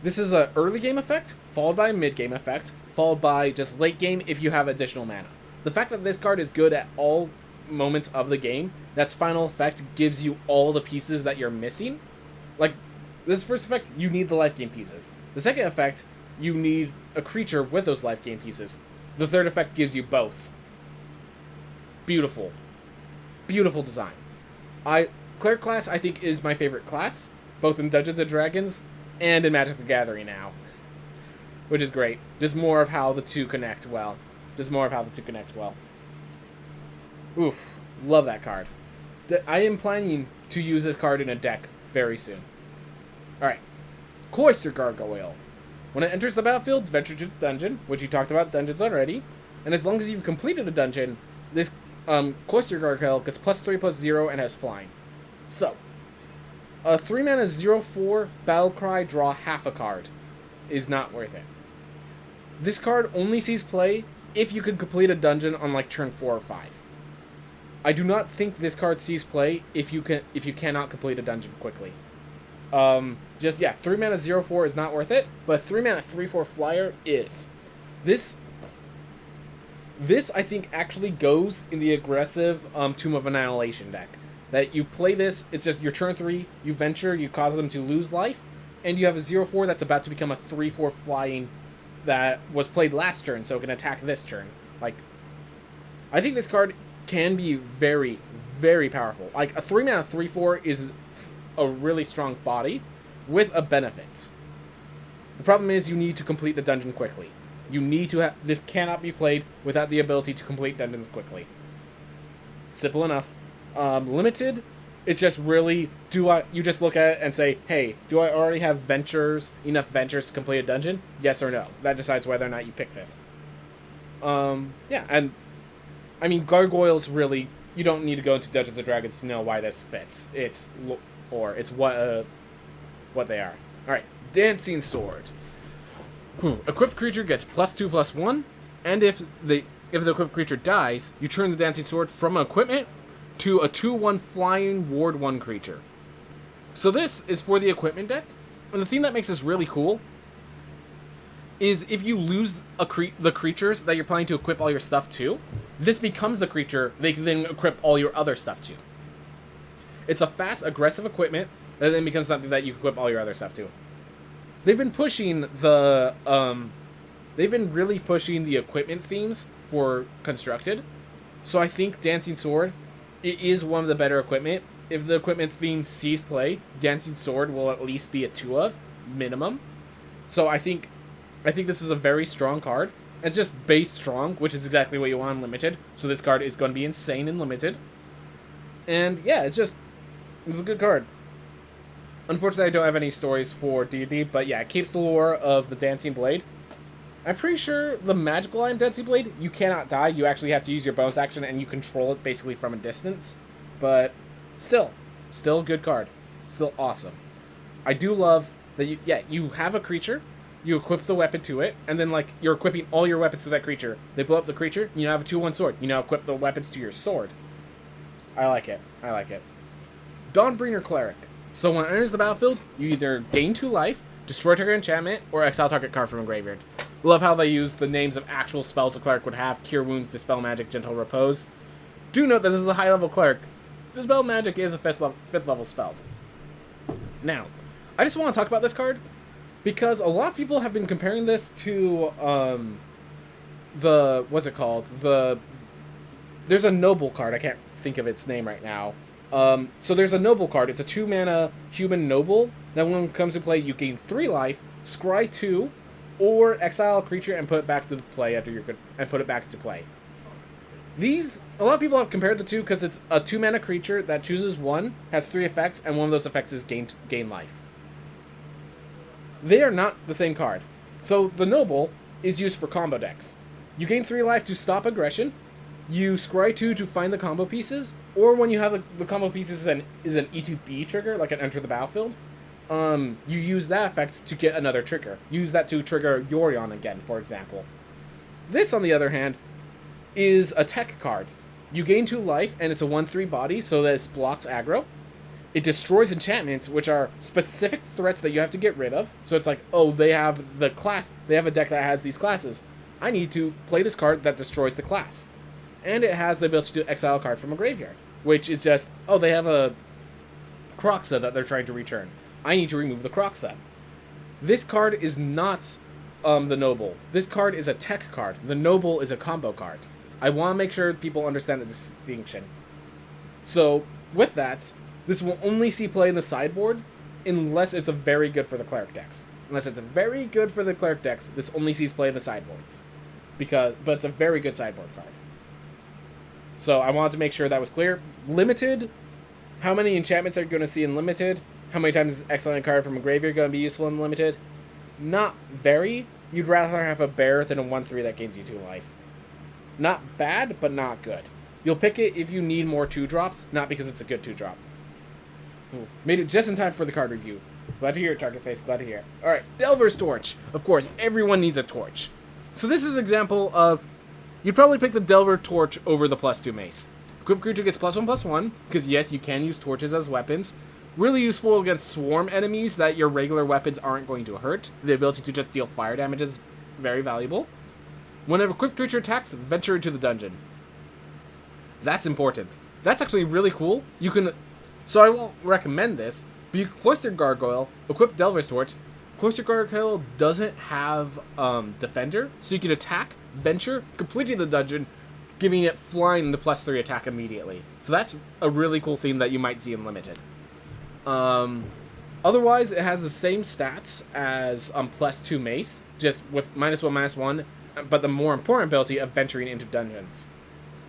this is a early game effect, followed by a mid game effect, followed by just late game if you have additional mana. The fact that this card is good at all moments of the game, that's final effect gives you all the pieces that you're missing. Like, this first effect, you need the life gain pieces. The second effect, you need a creature with those life gain pieces. The third effect gives you both. Beautiful. Beautiful design. Cleric class, I think, is my favorite class, both in Dungeons & Dragons and in Magic the Gathering now. Which is great. Just more of how the two connect well. Oof. Love that card. I am planning to use this card in a deck very soon. Alright. Cloister Gargoyle. When it enters the battlefield, venture to the dungeon, which you talked about dungeons already, and as long as you've completed a dungeon, this Cloister Gargoyle gets +3/+0 and has flying. So, a 3-mana 0/4 Battlecry, draw half a card is not worth it. This card only sees play if you can complete a dungeon on like turn 4 or 5. I do not think this card sees play if you cannot complete a dungeon quickly. 3-mana 0/4 is not worth it, but 3-mana 3/4 flyer is. This I think actually goes in the aggressive Tomb of Annihilation deck. That you play this, it's just your turn 3, you venture, you cause them to lose life, and you have a 0/4 that's about to become a 3/4 flying that was played last turn, so it can attack this turn. Like, I think this card can be very, very powerful. Like, a 3-mana 3/4 is a really strong body with a benefit. The problem is you need to complete the dungeon quickly. You need to this cannot be played without the ability to complete dungeons quickly. Simple enough. Limited, it's just really, you just look at it and say, hey, do I already have enough ventures to complete a dungeon? Yes or no. That decides whether or not you pick this. And, I mean, Gargoyles really, you don't need to go into Dungeons & Dragons to know why this fits. It's what they are. Alright, Dancing Sword. Equipped creature gets +2/+1, and if the equipped creature dies, you turn the Dancing Sword from equipment to a 2/1 flying ward 1 creature. So this is for the equipment deck, and the thing that makes this really cool is if you lose the creatures that you're planning to equip all your stuff to, this becomes the creature they can then equip all your other stuff to. It's a fast, aggressive equipment that then becomes something that you equip all your other stuff to. They've been pushing the they've been really pushing the equipment themes for Constructed. So I think Dancing Sword, it is one of the better equipment. If the equipment theme sees play, Dancing Sword will at least be a 2 of minimum. So I think this is a very strong card. It's just base strong, which is exactly what you want in Limited. So this card is going to be insane in Limited. And yeah, it's a good card. Unfortunately, I don't have any stories for D&D, but yeah, it keeps the lore of the Dancing Blade. I'm pretty sure the magical line Dancing Blade, you cannot die. You actually have to use your bonus action, and you control it basically from a distance. But still a good card. Still awesome. I do love that you have a creature, you equip the weapon to it, and then like you're equipping all your weapons to that creature. They blow up the creature, you now have a 2/1 sword. You now equip the weapons to your sword. I like it. Dawnbringer Cleric. So when it enters the battlefield, you either gain 2 life, destroy target enchantment, or exile target card from a graveyard. Love how they use the names of actual spells a cleric would have: Cure Wounds, Dispel Magic, Gentle Repose. Do note that this is a high level cleric. Dispel Magic is a 5th level spell. Now, I just want to talk about this card because a lot of people have been comparing this to what's it called? There's a noble card. I can't think of its name right now. So there's a noble card. It's a 2-mana human noble that when it comes to play, you gain 3 life, scry 2, or exile a creature and put it back to play A lot of people have compared the two because it's a 2-mana creature that chooses 1, has 3 effects, and one of those effects is gain life. They are not the same card. So the noble is used for combo decks. You gain 3 life to stop aggression. You scry 2 to find the combo pieces, or when you have the combo pieces is an E2B trigger, like an enter the battlefield, you use that effect to get another trigger. Use that to trigger Yorion again, for example. This, on the other hand, is a tech card. You gain 2 life, and it's a 1/3 body, so that it blocks aggro. It destroys enchantments, which are specific threats that you have to get rid of. So it's like, oh, they have a deck that has these classes. I need to play this card that destroys the class. And it has the ability to exile a card from a graveyard, which is just, oh, they have a Croxa that they're trying to return. I need to remove the Croxa. This card is not the Noble. This card is a tech card. The Noble is a combo card. I want to make sure people understand the distinction. So, with that, this will only see play in the sideboard unless it's a very good for the Cleric decks. Unless it's a very good for the Cleric decks, this only sees play in the sideboards. But it's a very good sideboard card. So I wanted to make sure that was clear. Limited, how many enchantments are you going to see in Limited? How many times is Excellent card from a graveyard going to be useful in Limited? Not very. You'd rather have a bear than a 1/3 that gains you 2 life. Not bad, but not good. You'll pick it if you need more 2-drops, not because it's a good 2-drop. Ooh, made it just in time for the card review. Glad to hear it, Target Face. Glad to hear it. Alright, Delver's Torch. Of course, everyone needs a torch. So this is an example of... You'd probably pick the Delver Torch over the +2 Mace. Equipped creature gets +1/+1, because yes, you can use torches as weapons. Really useful against swarm enemies that your regular weapons aren't going to hurt. The ability to just deal fire damage is very valuable. When an equipped creature attacks, venture into the dungeon. That's important. That's actually really cool. You can... So I won't recommend this, but you Cloister Gargoyle, equip Delver's Torch. Cloister Gargoyle doesn't have Defender, so you can attack, venture, completing the dungeon, giving it flying the +3 attack immediately. So that's a really cool theme that you might see in Limited. Otherwise, it has the same stats as +2 Mace, just with -1/-1, but the more important ability of venturing into dungeons.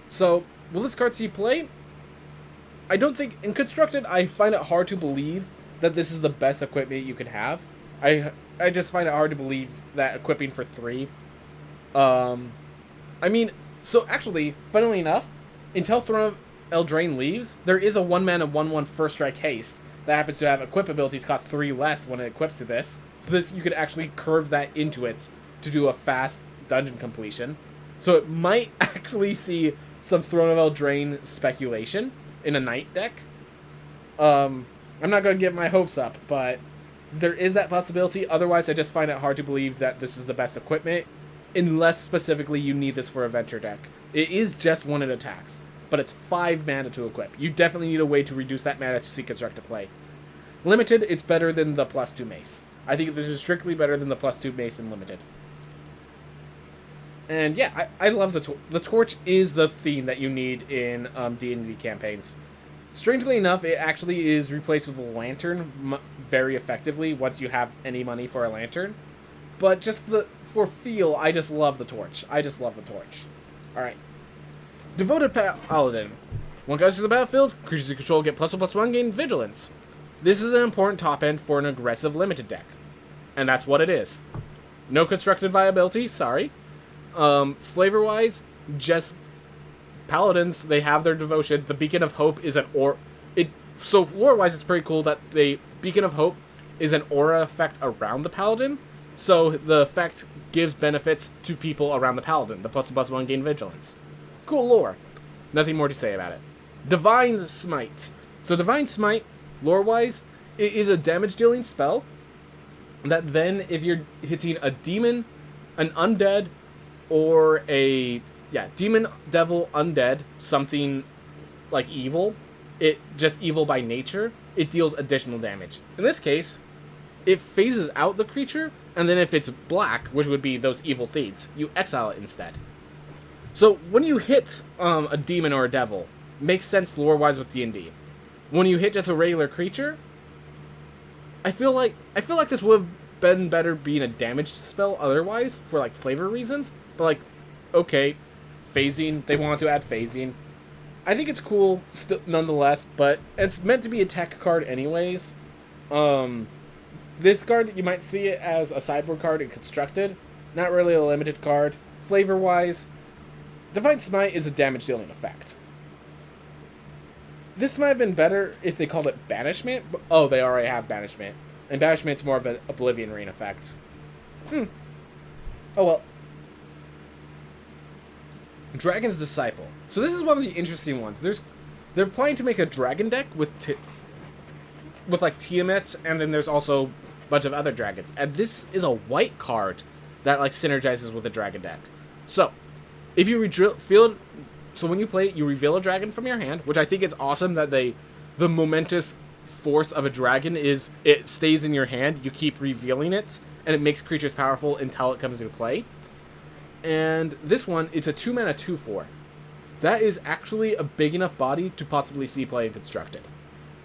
So, will this card see play? I don't think... In Constructed, I find it hard to believe that this is the best equipment you could have. I just find it hard to believe that equipping for 3... I mean, so actually, funnily enough, until Throne of Eldraine leaves, there is a 1-mana 1/1 First Strike Haste that happens to have equip abilities cost 3 less when it equips to this. So this, you could actually curve that into it to do a fast dungeon completion. So it might actually see some Throne of Eldraine speculation in a Knight deck. I'm not going to get my hopes up, but there is that possibility. Otherwise, I just find it hard to believe that this is the best equipment, unless specifically you need this for a venture deck. It is just 1 it attacks. but it's 5 mana to equip. You definitely need a way to reduce that mana to see Construct to play. Limited, it's better than the +2 Mace. I think this is strictly better than the +2 Mace in Limited. And yeah, I love the Torch is the theme that you need in D&D campaigns. Strangely enough, it actually is replaced with a Lantern very effectively once you have any money for a Lantern. But just for feel, I just love the Torch. I just love the Torch. Alright. Devoted Paladin. When goes to the battlefield, creatures you control get +1/+1, gain Vigilance. This is an important top end for an aggressive limited deck. And that's what it is. No constructed viability, sorry. Flavor-wise, just Paladins, they have their devotion. The Beacon of Hope is so lore-wise, it's pretty cool that the Beacon of Hope is an aura effect around the Paladin. So the effect gives benefits to people around the Paladin. The +1/+1 gain Vigilance. Cool lore. Nothing more to say about it. Divine Smite. So Divine Smite, lore-wise, it is a damage-dealing spell that then, if you're hitting a demon, an undead, or demon, devil, undead, something like evil, it just evil by nature, it deals additional damage. In this case, it phases out the creature, and then if it's black, which would be those evil thieves, you exile it instead. So when you hit a demon or a devil, makes sense lore-wise with D&D. When you hit just a regular creature, I feel like this would have been better being a damaged spell otherwise, for like flavor reasons, but like, okay, phasing, they want to add phasing. I think it's cool nonetheless, but it's meant to be a tech card anyways. This card, you might see it as a sideboard card in Constructed, not really a limited card. Flavor-wise, Divine Smite is a damage-dealing effect. This might have been better if they called it Banishment. Oh, they already have Banishment. And Banishment's more of an Oblivion Ring effect. Oh well. Dragon's Disciple. So this is one of the interesting ones. They're planning to make a dragon deck with like Tiamat, and then there's also a bunch of other dragons. And this is a white card that like synergizes with a dragon deck. So, if you when you play it, you reveal a dragon from your hand, which I think is awesome that the momentous force of a dragon is it stays in your hand, you keep revealing it, and it makes creatures powerful until it comes into play. And this one, it's a 2-mana 2/4. That is actually a big enough body to possibly see play in Constructed.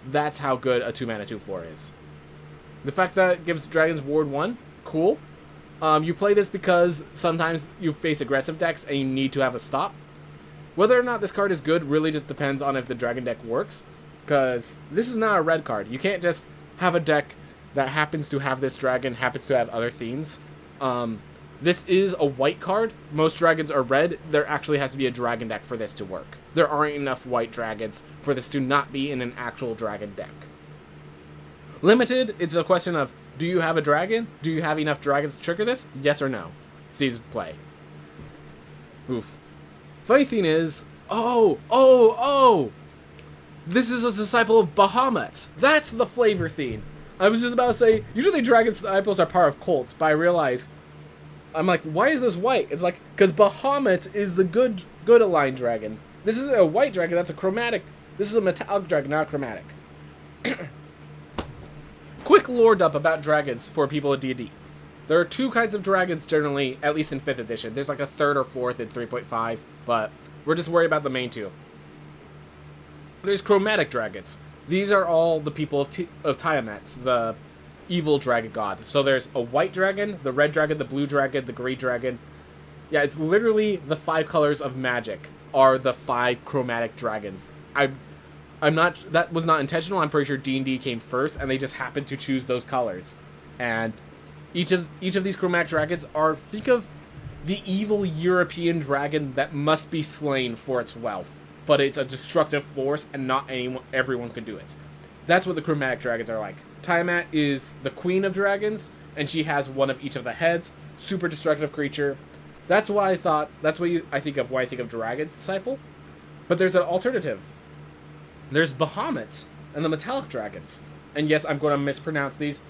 That's how good a 2-mana 2/4 is. The fact that it gives dragons Ward 1, cool. You play this because sometimes you face aggressive decks and you need to have a stop. Whether or not this card is good really just depends on if the dragon deck works, because this is not a red card. You can't just have a deck that happens to have this dragon, happens to have other themes. This is a white card. Most dragons are red. There actually has to be a dragon deck for this to work. There aren't enough white dragons for this to not be in an actual dragon deck. Limited, it's a question of, do you have a dragon? Do you have enough dragons to trigger this? Yes or no? Sees play. Oof. Funny thing is, this is a disciple of Bahamut. That's the flavor theme. I was just about to say, usually dragon disciples are part of cults, but I realize, I'm like, why is this white? It's like, because Bahamut is the good aligned dragon. This is a white dragon, that's a chromatic. This is a metallic dragon, not a chromatic. Quick lore dump about dragons for people at D&D. There are 2 kinds of dragons generally, at least in 5th edition. There's like a 3rd or 4th in 3.5, but we're just worried about the main 2. There's chromatic dragons. These are all the people of Tiamat, the evil dragon god. So there's a white dragon, the red dragon, the blue dragon, the gray dragon. Yeah, it's literally the 5 colors of magic are the 5 chromatic dragons. I'm not, that was not intentional. I'm pretty sure D&D came first, and they just happened to choose those colors. And each of these chromatic dragons are, think of the evil European dragon that must be slain for its wealth, but it's a destructive force, and not everyone could do it. That's what the chromatic dragons are like. Tiamat is the queen of dragons, and she has one of each of the heads. Super destructive creature. That's what I thought. That's what I think of when I think of Dragon's Disciple. But there's an alternative. There's Bahamut and the metallic dragons. And yes, I'm going to mispronounce these.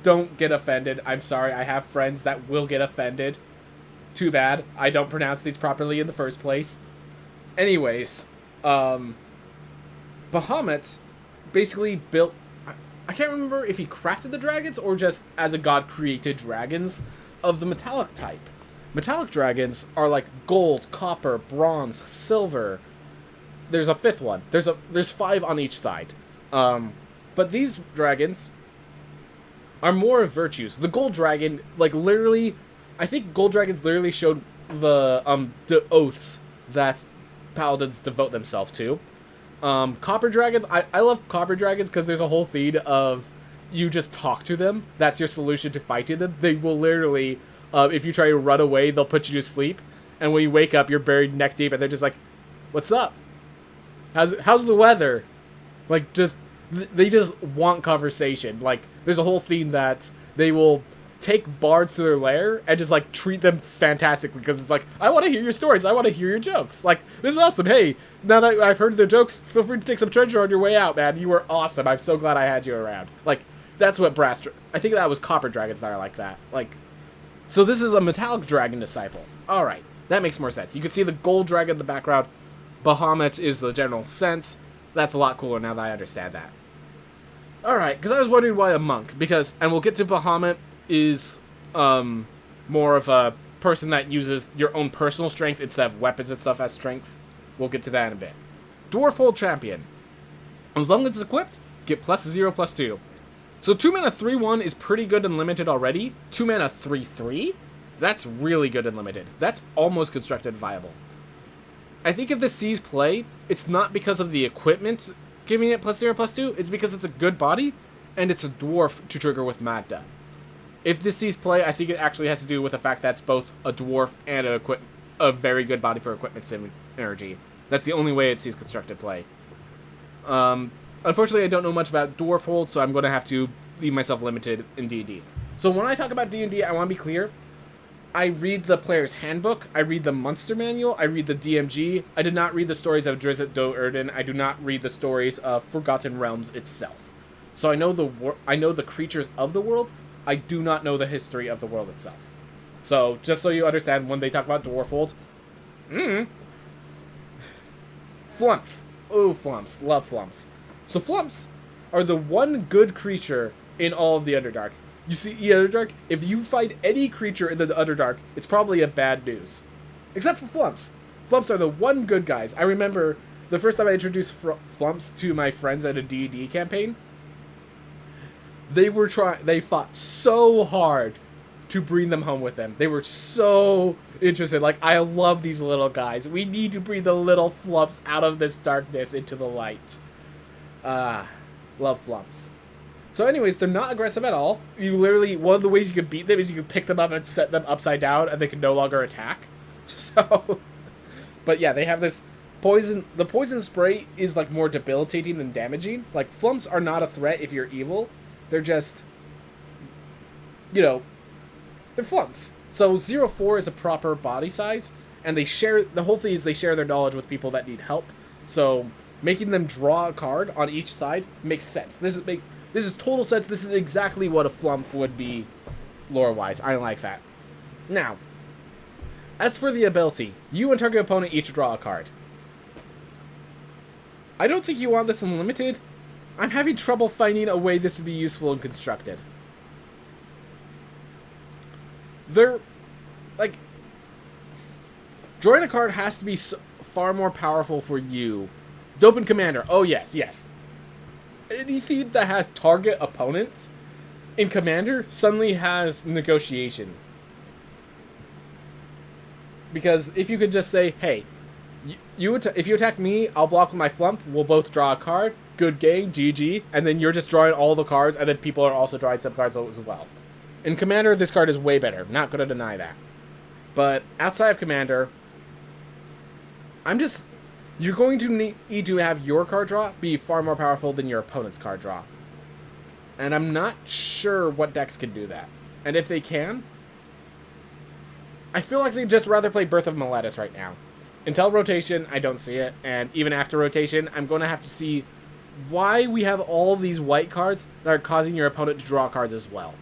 Don't get offended. I'm sorry. I have friends that will get offended. Too bad. I don't pronounce these properly in the first place. Anyways, Bahamut basically built... I can't remember if he crafted the dragons or just as a god created dragons of the metallic type. Metallic dragons are like gold, copper, bronze, silver. There's a fifth one. There's 5 on each side. But these dragons are more of virtues. The gold dragon, like literally, I think gold dragons literally showed the oaths that paladins devote themselves to. Copper dragons, I love copper dragons because there's a whole theme of you just talk to them. That's your solution to fighting them. They will literally, if you try to run away, they'll put you to sleep. And when you wake up, you're buried neck deep, and they're just like, "What's up? How's the weather?" Like, they just want conversation. Like, there's a whole theme that they will take bards to their lair and just like treat them fantastically because it's like, I want to hear your stories, I want to hear your jokes. Like, this is awesome. Hey, now that I've heard their jokes, feel free to take some treasure on your way out, man. You were awesome. I'm so glad I had you around. Like, that's what I think that was copper dragons that are like that. Like, so this is a metallic dragon disciple. All right, that makes more sense. You can see the gold dragon in the background. Bahamut is the general sense. That's a lot cooler now that I understand that. All right, because I was wondering why a monk, and we'll get to Bahamut is more of a person that uses your own personal strength instead of weapons and stuff as strength. We'll get to that in a bit. Dwarf Hold Champion. As long as it's equipped, get +0/+2. So 2 mana 3/1 is pretty good and limited already. 2 mana 3/3, that's really good and limited. That's almost constructed viable. I think if this sees play, it's not because of the equipment giving it +0/+2, it's because it's a good body, and it's a dwarf to trigger with Magda. If this sees play, I think it actually has to do with the fact that it's both a dwarf and a very good body for equipment synergy. That's the only way it sees constructed play. Unfortunately, I don't know much about dwarf hold, so I'm going to have to leave myself limited in D&D. So when I talk about D&D, I want to be clear. I read the player's handbook, I read the monster manual, I read the DMG. I did not read the stories of Drizzt Do'Urden. I do not read the stories of Forgotten Realms itself. So I know the creatures of the world. I do not know the history of the world itself. So, just so you understand, when they talk about Dwarfold... Flumph. Oh, Flumps. Love Flumps. So, Flumps are the one good creature in all of the Underdark. You see, Underdark, if you fight any creature in the Underdark, it's probably a bad news. Except for Flumps. Flumps are the one good guys. I remember the first time I introduced Flumps to my friends at a D&D campaign, they fought so hard to bring them home with them. They were so interested. Like, I love these little guys. We need to bring the little Flumps out of this darkness into the light. Love Flumps. So anyways, they're not aggressive at all. You literally, one of the ways you can beat them is you can pick them up and set them upside down and they can no longer attack. So, but yeah, they have this poison. The poison spray is like more debilitating than damaging. Like, Flumps are not a threat if you're evil. They're just, they're Flumps. So 0-4 is a proper body size, and the whole thing is they share their knowledge with people that need help. So making them draw a card on each side makes sense. This is total sense. This is exactly what a Flump would be lore-wise. I like that. Now, as for the ability, you and target opponent each draw a card. I don't think you want this unlimited. I'm having trouble finding a way this would be useful and constructed. Drawing a card has to be far more powerful for you. Dope and Commander. Oh, yes. Anything that has target opponents in Commander suddenly has negotiation. Because if you could just say, hey, if you attack me, I'll block with my Flump, we'll both draw a card, good game, GG, and then you're just drawing all the cards, and then people are also drawing some cards as well. In Commander, this card is way better. Not going to deny that. But outside of Commander, you're going to need to have your card draw be far more powerful than your opponent's card draw. And I'm not sure what decks can do that. And if they can, I feel like they'd just rather play Birth of Meletis right now. Until rotation, I don't see it. And even after rotation, I'm going to have to see why we have all these white cards that are causing your opponent to draw cards as well.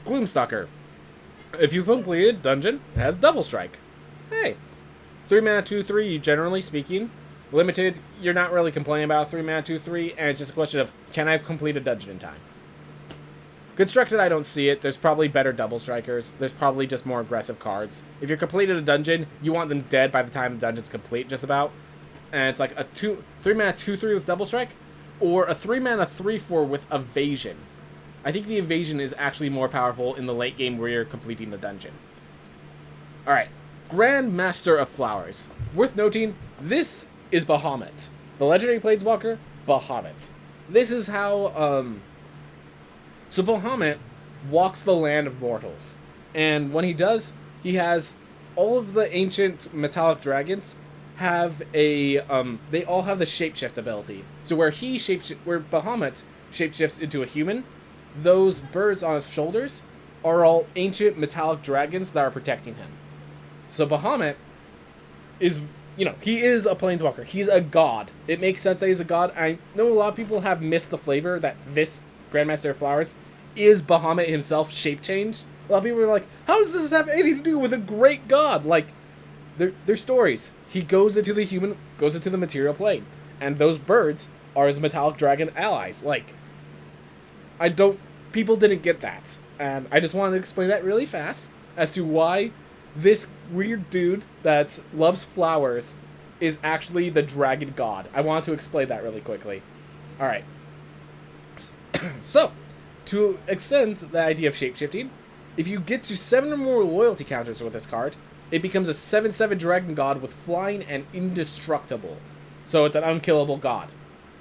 Gloomstalker. If you completed dungeon, it has double strike. Hey, 3 mana 2/3, generally speaking. Limited, you're not really complaining about 3 mana 2/3, and it's just a question of, can I complete a dungeon in time? Constructed, I don't see it. There's probably better double strikers. There's probably just more aggressive cards. If you're completed a dungeon, you want them dead by the time the dungeon's complete, just about. And it's like a 3 mana 2/3 with double strike, or a 3 mana 3/4 with evasion. I think the evasion is actually more powerful in the late game where you're completing the dungeon. Alright, Grand Master of Flowers. Worth noting, this is Bahamut. The legendary Planeswalker, Bahamut. This is how, So Bahamut walks the land of mortals. And when he does, he has all of the ancient metallic dragons have a, they all have the shapeshift ability. So where Bahamut shapeshifts into a human, those birds on his shoulders are all ancient metallic dragons that are protecting him. So Bahamut is, he is a planeswalker. He's a god. It makes sense that he's a god. I know a lot of people have missed the flavor that this Grandmaster of Flowers is Bahamut himself shape changed. A lot of people are like, how does this have anything to do with a great god? Like, they're stories. He goes into the material plane. And those birds are his metallic dragon allies. Like, people didn't get that. And I just wanted to explain that really fast as to why this weird dude that loves flowers is actually the dragon god. I wanted to explain that really quickly. Alright. So, to extend the idea of shapeshifting, if you get to 7 or more loyalty counters with this card, it becomes a 7/7 dragon god with flying and indestructible. So it's an unkillable god.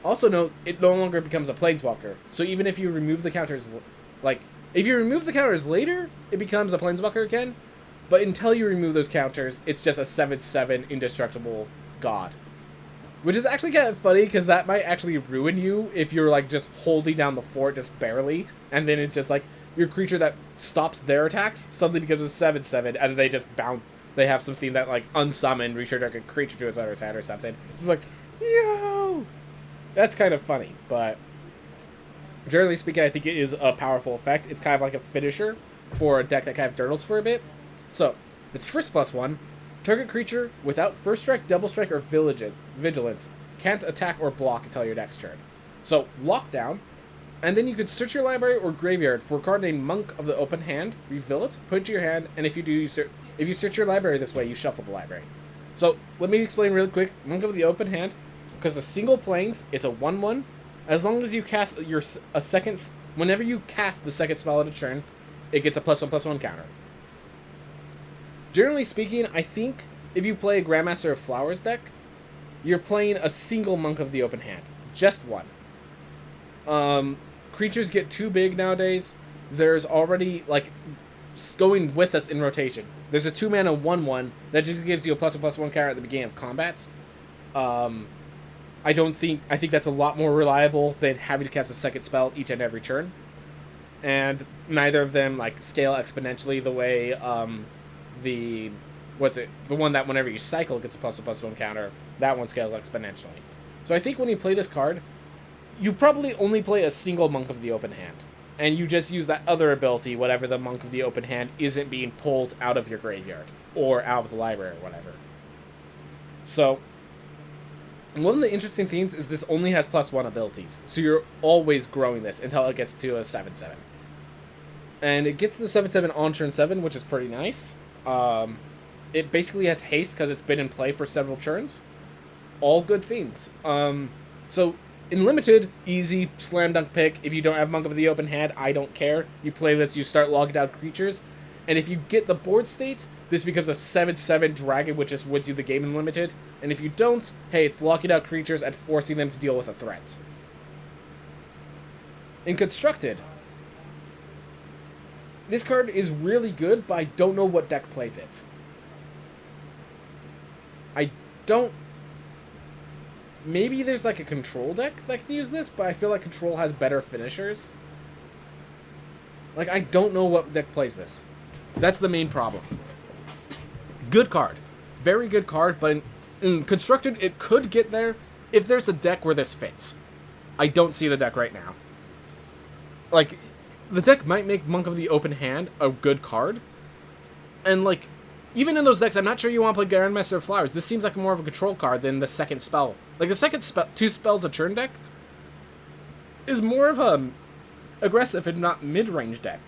Also note, it no longer becomes a planeswalker. So even if you remove the counters, if you remove the counters later, it becomes a planeswalker again. But until you remove those counters, it's just a 7/7 indestructible god. Which is actually kind of funny, because that might actually ruin you if you're, just holding down the fort just barely, and then it's just, your creature that stops their attacks suddenly becomes a 7/7, and then they just bounce. They have something that, unsummon, return a creature to its other side or something. It's just yo! That's kind of funny, but generally speaking, I think it is a powerful effect. It's kind of like a finisher for a deck that kind of dirtles for a bit. So, it's first +1. Target creature without first strike, double strike, or vigilance can't attack or block until your next turn. So, lockdown, and then you could search your library or graveyard for a card named Monk of the Open Hand, reveal it, put it to your hand, and if you search your library this way, you shuffle the library. So, let me explain really quick. Monk of the Open Hand, because the single planes, it's a 1/1. As long as you cast whenever you cast the second spell at a turn, it gets a +1/+1 counter. Generally speaking, I think if you play a Grandmaster of Flowers deck, you're playing a single Monk of the Open Hand. Just one. Creatures get too big nowadays. There's already, going with us in rotation. There's a 2 mana 1/1 that just gives you a +1/+1 counter at the beginning of combats. I think that's a lot more reliable than having to cast a second spell each and every turn. And neither of them, scale exponentially the way, the one that whenever you cycle gets a +1/+1 counter, that one scales exponentially. So I think when you play this card, you probably only play a single Monk of the Open Hand, and you just use that other ability, whatever the Monk of the Open Hand isn't being pulled out of your graveyard, or out of the library, or whatever. So, one of the interesting things is this only has +1 abilities, so you're always growing this until it gets to a 7/7. And it gets to the 7/7 on turn 7, which is pretty nice. It basically has haste because it's been in play for several turns. All good things. So, in Limited, easy, slam dunk pick. If you don't have Monk of the Open Hand, I don't care. You play this, you start logging out creatures. And if you get the board state, this becomes a 7/7 dragon, which just wins you the game in Limited. And if you don't, hey, it's locking out creatures and forcing them to deal with a threat. In Constructed, this card is really good, but I don't know what deck plays it. Maybe there's a control deck that can use this, but I feel like control has better finishers. I don't know what deck plays this. That's the main problem. Good card. Very good card, but in Constructed, it could get there if there's a deck where this fits. I don't see the deck right now. The deck might make Monk of the Open Hand a good card, and, even in those decks, I'm not sure you want to play Grandmaster of Flowers. This seems like more of a control card than the second spell. Like, the second spell, 2 spells a turn deck is more of a aggressive and not mid-range deck.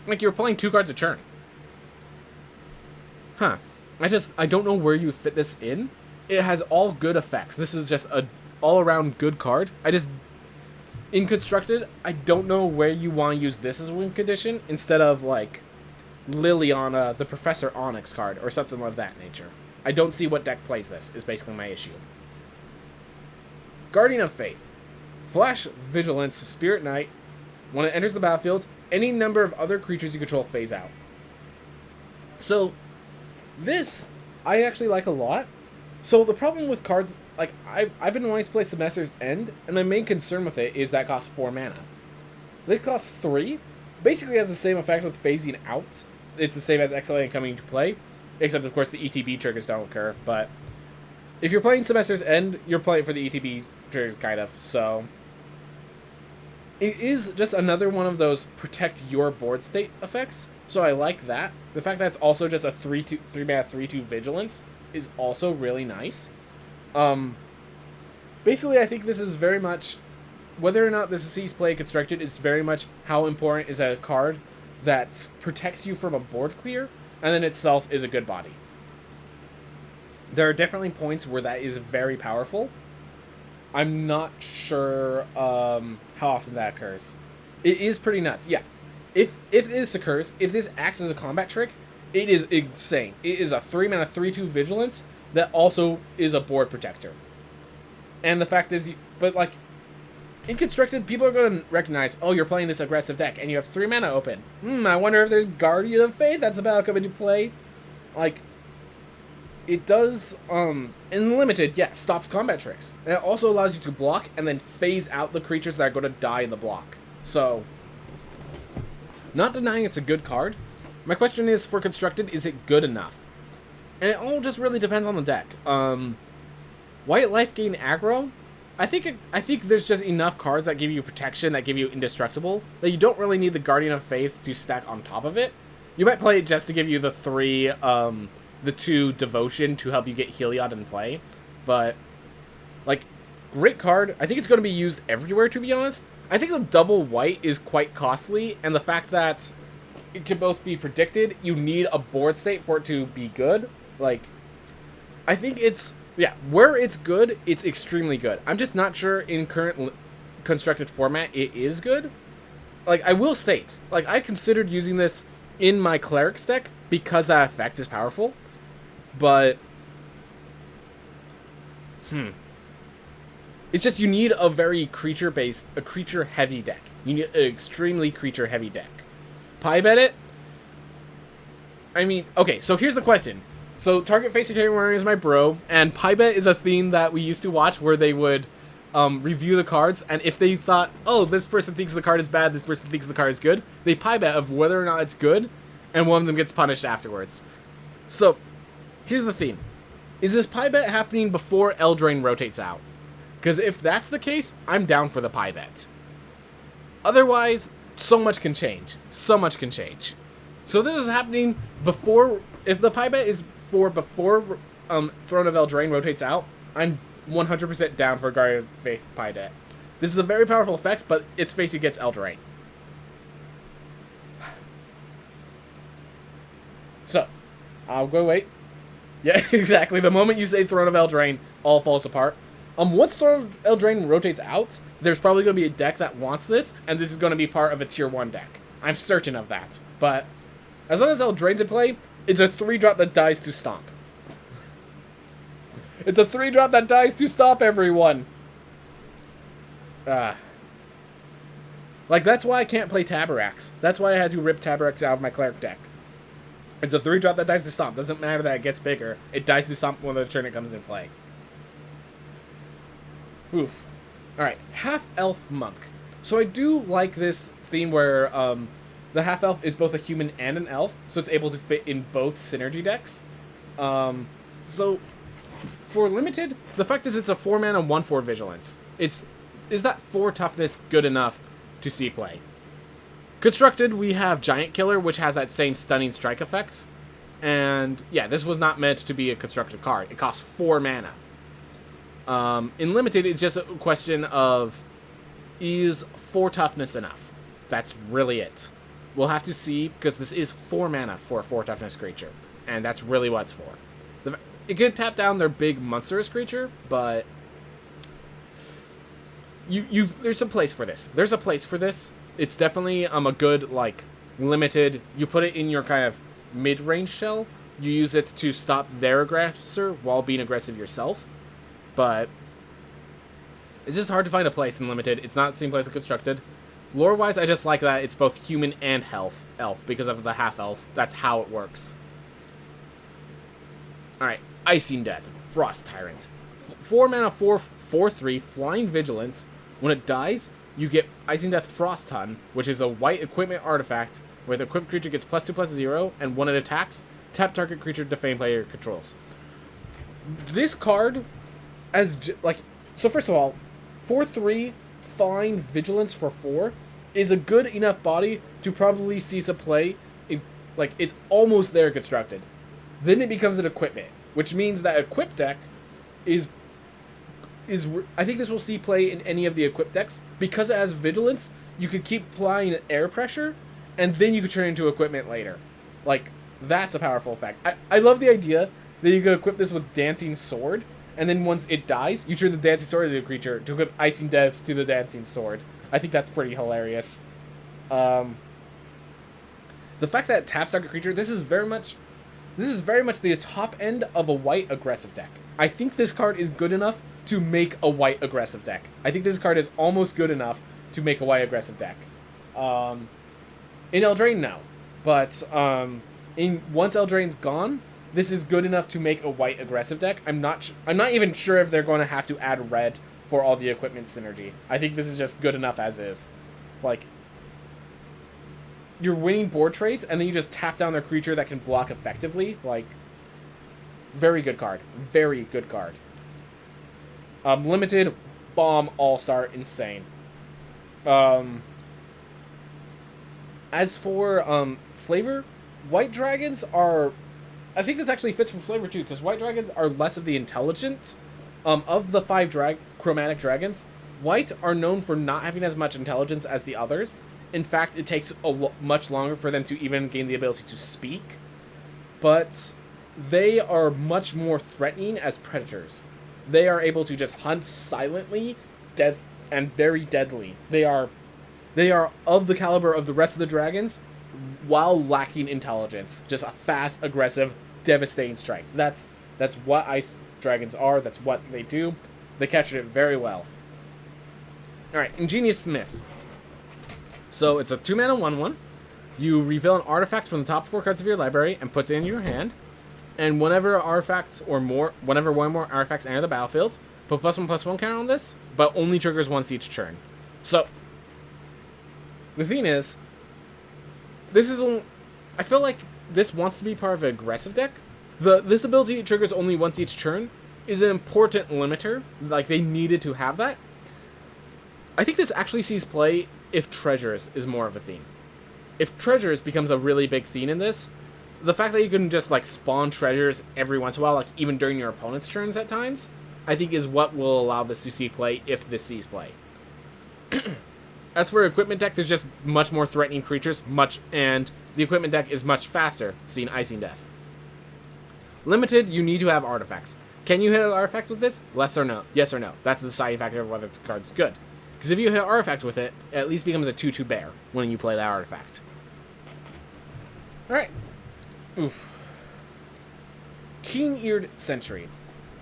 Like, you're playing 2 cards a turn. Huh. I don't know where you fit this in. It has all good effects. This is just a all-around good card. In Constructed, I don't know where you want to use this as a win condition instead of, like, Liliana, the Professor Onyx card, or something of that nature. I don't see what deck plays this, is basically my issue. Guardian of Faith. Flash, Vigilance, Spirit Knight. When it enters the battlefield, any number of other creatures you control phase out. So, this, I actually like a lot. So, the problem with cards, like, I've been wanting to play Semester's End, and my main concern with it is that it costs 4 mana. This costs 3. Basically has the same effect with phasing out. It's the same as Exalted coming into play, except, of course, the ETB triggers don't occur, but if you're playing Semester's End, you're playing for the ETB triggers, kind of, so it is just another one of those protect your board state effects, so I like that. The fact that it's also just a 3-2, 3-mana 3-2 Vigilance is also really nice. Basically, I think this is very much, whether or not this sees play Constructed, is very much how important is a card that protects you from a board clear, and then itself is a good body. There are definitely points where that is very powerful. I'm not sure how often that occurs. It is pretty nuts, yeah. If this occurs, if this acts as a combat trick, it is insane. It is a 3-mana 3-2 Vigilance that also is a board protector. And the fact is, but like, in Constructed, people are going to recognize, oh, you're playing this aggressive deck, and you have 3 mana open. I wonder if there's Guardian of Faith that's about to come into play. Like, it does, in Limited, yeah, stops combat tricks. And it also allows you to block and then phase out the creatures that are going to die in the block. So, not denying it's a good card. My question is, for Constructed, is it good enough? And it all just really depends on the deck. White Life Gain aggro? I think there's just enough cards that give you protection, that give you indestructible, that you don't really need the Guardian of Faith to stack on top of it. You might play it just to give you the 2 Devotion to help you get Heliod in play. But, like, great card. I think it's going to be used everywhere, to be honest. I think the double white is quite costly, and the fact that it can both be predicted, you need a board state for it to be good. Like, I think it's... yeah, where it's good, it's extremely good. I'm just not sure in current Constructed format it is good. Like, I will state, like, I considered using this in my Cleric's deck because that effect is powerful. But, it's just you need a very creature-based, a creature-heavy deck. You need an extremely creature-heavy deck. Pie-bet it? I mean, okay, so here's the question. So, Target Facing Warrior is my bro, and Pie-Bet is a theme that we used to watch where they would review the cards, and if they thought, oh, this person thinks the card is bad, this person thinks the card is good, they Pie-Bet of whether or not it's good, and one of them gets punished afterwards. So, here's the theme. Is this Pie-Bet happening before Eldraine rotates out? Because if that's the case, I'm down for the Pie-Bet. Otherwise, so much can change. So much can change. So this is happening before... if the Pie-Bet is for before Throne of Eldraine rotates out, I'm 100% down for Guardian of Faith Pie-Bet. This is a very powerful effect, but its face against Eldraine. So, I'll go wait. Yeah, exactly. The moment you say Throne of Eldraine, all falls apart. Once Throne of Eldraine rotates out, there's probably going to be a deck that wants this, and this is going to be part of a tier 1 deck. I'm certain of that. But, as long as Eldraine's in play, it's a 3-drop that dies to stomp. It's a 3-drop that dies to stomp, everyone! Like, that's why I can't play Tabarax. That's why I had to rip Tabarax out of my Cleric deck. It's a 3-drop that dies to stomp. Doesn't matter that it gets bigger. It dies to stomp when the turn it comes into play. Oof. Alright, Half-Elf Monk. So I do like this theme where the Half-Elf is both a human and an elf, so it's able to fit in both synergy decks. So, for Limited, the fact is it's a 4-mana 1/4 Vigilance. Is that 4 toughness good enough to see play? Constructed, we have Giant Killer, which has that same Stunning Strike effect. And yeah, this was not meant to be a constructed card. It costs 4 mana. In limited, it's just a question of, is 4 toughness enough? That's really it. We'll have to see, because this is 4 mana for a 4 toughness creature, and that's really what it's for. It could tap down their big monstrous creature, but there's a place for this. There's a place for this. It's definitely a good, like, limited. You put it in your kind of mid-range shell. You use it to stop their aggressor while being aggressive yourself. But it's just hard to find a place in limited. It's not the same place in constructed. Lore-wise, I just like that it's both human and elf because of the half-elf. That's how it works. Alright, Icing Death, Frost Tyrant. 4 mana, 4/3, Flying Vigilance. When it dies, you get Icing Death Frost Ton, which is a white equipment artifact where the equipped creature gets +2/+0, and when it attacks, tap target creature defame player controls. This card, so first of all, 4/3 Flying Vigilance for 4 is a good enough body to probably see some play. It's almost there constructed. Then it becomes an equipment, which means that equipped deck is I think this will see play in any of the equipped decks. Because it has Vigilance, you could keep applying air pressure, and then you could turn it into equipment later. Like, that's a powerful effect. I love the idea that you could equip this with Dancing Sword, and then once it dies, you turn the Dancing Sword into a creature to equip Icing Death to the Dancing Sword. I think that's pretty hilarious. The fact that it taps target creature, this is very much the top end of a white aggressive deck. I think this card is good enough to make a white aggressive deck. I think this card is almost good enough to make a white aggressive deck. In Eldraine, no. But once Eldraine's gone, this is good enough to make a white aggressive deck. I'm not even sure if they're going to have to add red for all the equipment synergy. I think this is just good enough as is. Like, you're winning board trades, and then you just tap down their creature that can block effectively. Like, very good card. Very good card. Limited, bomb, all-star, insane. As for flavor, white dragons are... I think this actually fits for flavor too, because white dragons are less of the intelligent. Of the 5 chromatic dragons, white are known for not having as much intelligence as the others. In fact, it takes much longer for them to even gain the ability to speak. But they are much more threatening as predators. They are able to just hunt silently, and very deadly. They are of the caliber of the rest of the dragons, while lacking intelligence. Just a fast, aggressive, devastating strike. That's what ice dragons are. That's what they do. They captured it very well. Alright, Ingenious Smith. So it's a 2 mana 1/1. You reveal an artifact from the top 4 cards of your library and puts it in your hand. And whenever one more artifacts enter the battlefield, put +1/+1 counter on this, but only triggers once each turn. So the thing is, I feel like this wants to be part of an aggressive deck. This ability triggers only once each turn is an important limiter. Like, they needed to have that. I think this actually sees play if Treasures is more of a theme. If Treasures becomes a really big theme in this, the fact that you can just, like, spawn Treasures every once in a while, like, even during your opponent's turns at times, I think is what will allow this to see play if this sees play. As for equipment deck, there's just much more threatening creatures, and the equipment deck is much faster, seeing Icing Death. Limited, you need to have artifacts. Can you hit an artifact with this? Yes or no. That's the deciding factor of whether this card's good. Because if you hit an artifact with it, it at least becomes a 2/2 bear when you play that artifact. Alright. Oof. Keen-Eared Sentry.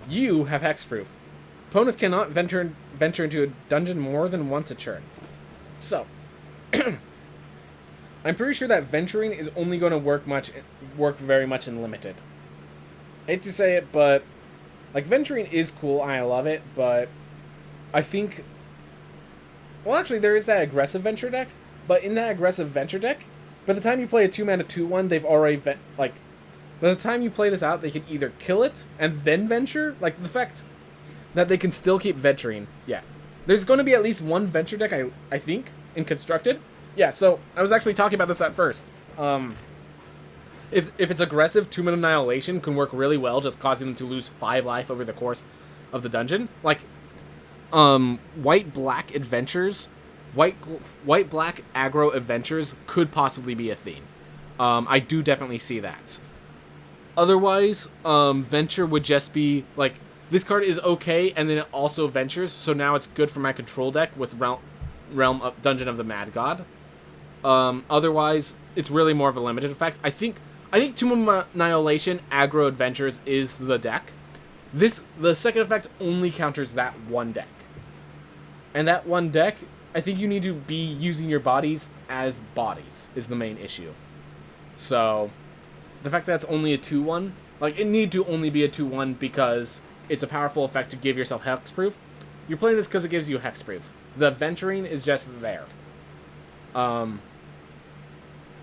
You have hexproof. Opponents cannot venture into a dungeon more than once a turn. So, I'm pretty sure that venturing is only going to work very much in limited. I hate to say it, but like, venturing is cool. I love it, but I think, well, actually, there is that aggressive venture deck. But in that aggressive venture deck, by the time you play a 2 mana 2/1, they've already by the time you play this out, they can either kill it and then venture. Like, the fact that they can still keep venturing. Yeah. There's going to be at least one venture deck, I think, in Constructed. Yeah, so I was actually talking about this at first. If it's aggressive, 2-minute Annihilation can work really well, just causing them to lose 5 life over the course of the dungeon. Like, white-black adventures, white-black aggro adventures could possibly be a theme. I do definitely see that. Otherwise, Venture would just be, like, this card is okay, and then it also ventures, so now it's good for my control deck with Realm of Dungeon of the Mad God. Otherwise, it's really more of a limited effect. I think Tomb of Annihilation, aggro adventures is the deck. The second effect only counters that one deck. And that one deck, I think you need to be using your bodies as bodies, is the main issue. So, the fact that it's only a 2-1, like, it need to only be a 2-1 because it's a powerful effect to give yourself hexproof. You're playing this because it gives you hexproof. The venturing is just there. I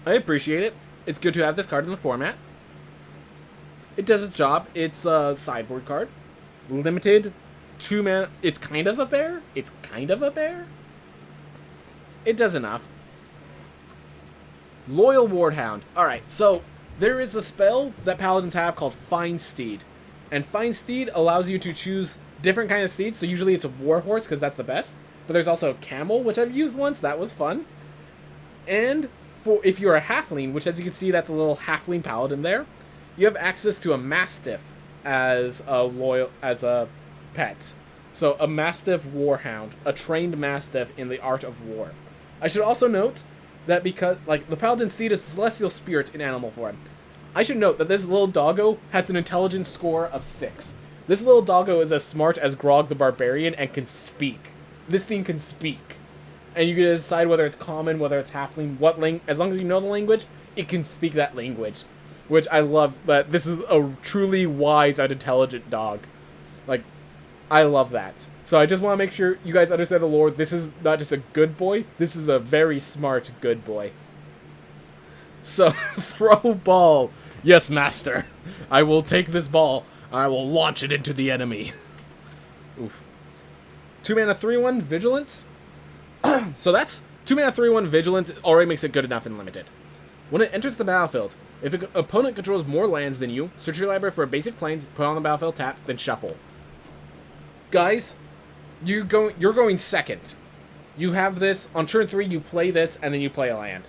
appreciate it. It's good to have this card in the format. It does its job. It's a sideboard card. Limited. 2 mana. It's kind of a bear. It's kind of a bear. It does enough. Loyal Wardhound. Alright, so there is a spell that paladins have called Find Steed. And Find Steed allows you to choose different kind of steeds. So usually it's a warhorse because that's the best. But there's also a camel, which I've used once. That was fun. And for if you're a halfling, which as you can see, that's a little halfling paladin there, you have access to a mastiff as a pet. So a mastiff warhound, a trained mastiff in the art of war. I should also note that because, like, the paladin steed is a celestial spirit in animal form. I should note that this little doggo has an intelligence score of 6. This little doggo is as smart as Grog the Barbarian and can speak. This thing can speak. And you can decide whether it's common, whether it's halfling, as long as you know the language, it can speak that language. Which I love, that this is a truly wise and intelligent dog. Like, I love that. So I just want to make sure you guys understand the lore. This is not just a good boy, this is a very smart good boy. So, throw ball. Yes, master. I will take this ball. I will launch it into the enemy. Oof. 2 mana 3/1 Vigilance. So that's 2 mana 3/1 Vigilance already makes it good enough and limited. When it enters the battlefield, if an opponent controls more lands than you, search your library for basic planes, put it on the battlefield, tap, then shuffle. Guys, you're going second. You have this on turn 3. You play this, and then you play a land.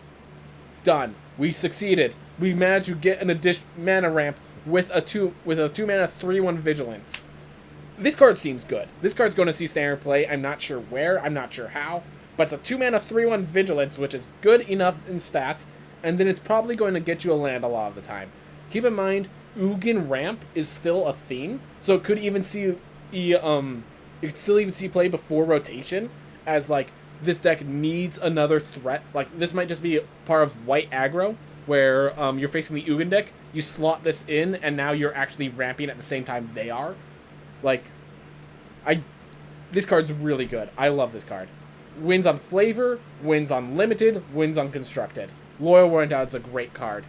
Done. We succeeded. We managed to get an additional mana ramp with a 2 mana 3/1 Vigilance. This card seems good. This card's going to see standard play. I'm not sure where. I'm not sure how. But it's a 2 mana 3/1 Vigilance, which is good enough in stats. And then it's probably going to get you a land a lot of the time. Keep in mind, Ugin Ramp is still a theme. So it could even see... you could still even see play before rotation. As, like, this deck needs another threat. Like, this might just be part of white aggro. Where you're facing the Ugin deck. You slot this in, and now you're actually ramping at the same time they are. Like, this card's really good. I love this card. Wins on flavor, wins on limited, wins on constructed. Loyal Wardhound's a great card.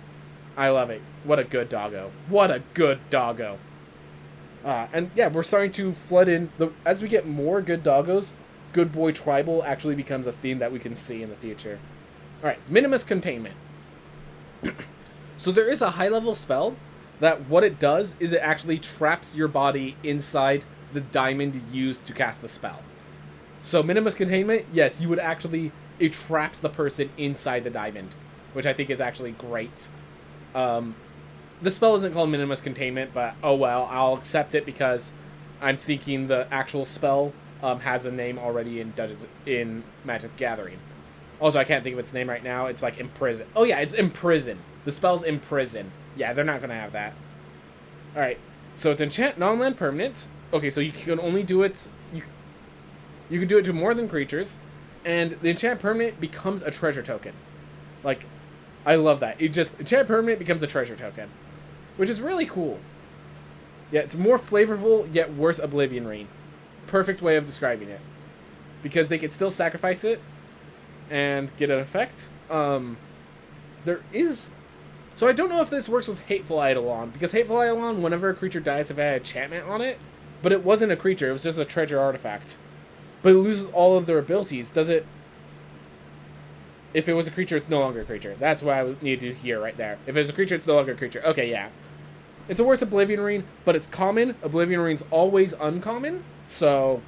I love it. What a good doggo. What a good doggo. And yeah, we're starting to flood in. As we get more good doggos, Good Boy Tribal actually becomes a theme that we can see in the future. Alright, Minimus Containment. So there is a high-level spell that what it does is it actually traps your body inside the diamond used to cast the spell. So Minimus Containment, yes, you would actually... It traps the person inside the diamond, which I think is actually great. The spell isn't called Minimus Containment, but oh well, I'll accept it because I'm thinking the actual spell has a name already in Magic Gathering. Also, I can't think of its name right now. It's like Imprison. Oh yeah, it's Imprison. The spell's Imprison. Yeah, they're not going to have that. Alright, so it's enchant non-land permanent. Okay, so you can only do it... You can do it to more than creatures. And the enchant permanent becomes a treasure token. Like, I love that. Enchant permanent becomes a treasure token. Which is really cool. Yeah, it's more flavorful, yet worse Oblivion Ring. Perfect way of describing it. Because they can still sacrifice it and get an effect. There is... So I don't know if this works with Hateful Eidolon, because Hateful Eidolon, whenever a creature dies, if it had enchantment on it, but it wasn't a creature, it was just a treasure artifact. But it loses all of their abilities. Does it... If it was a creature, it's no longer a creature. That's what I would need to hear right there. If it was a creature, it's no longer a creature. Okay, yeah. It's a worse Oblivion Ring, but it's common. Oblivion Ring's always uncommon, so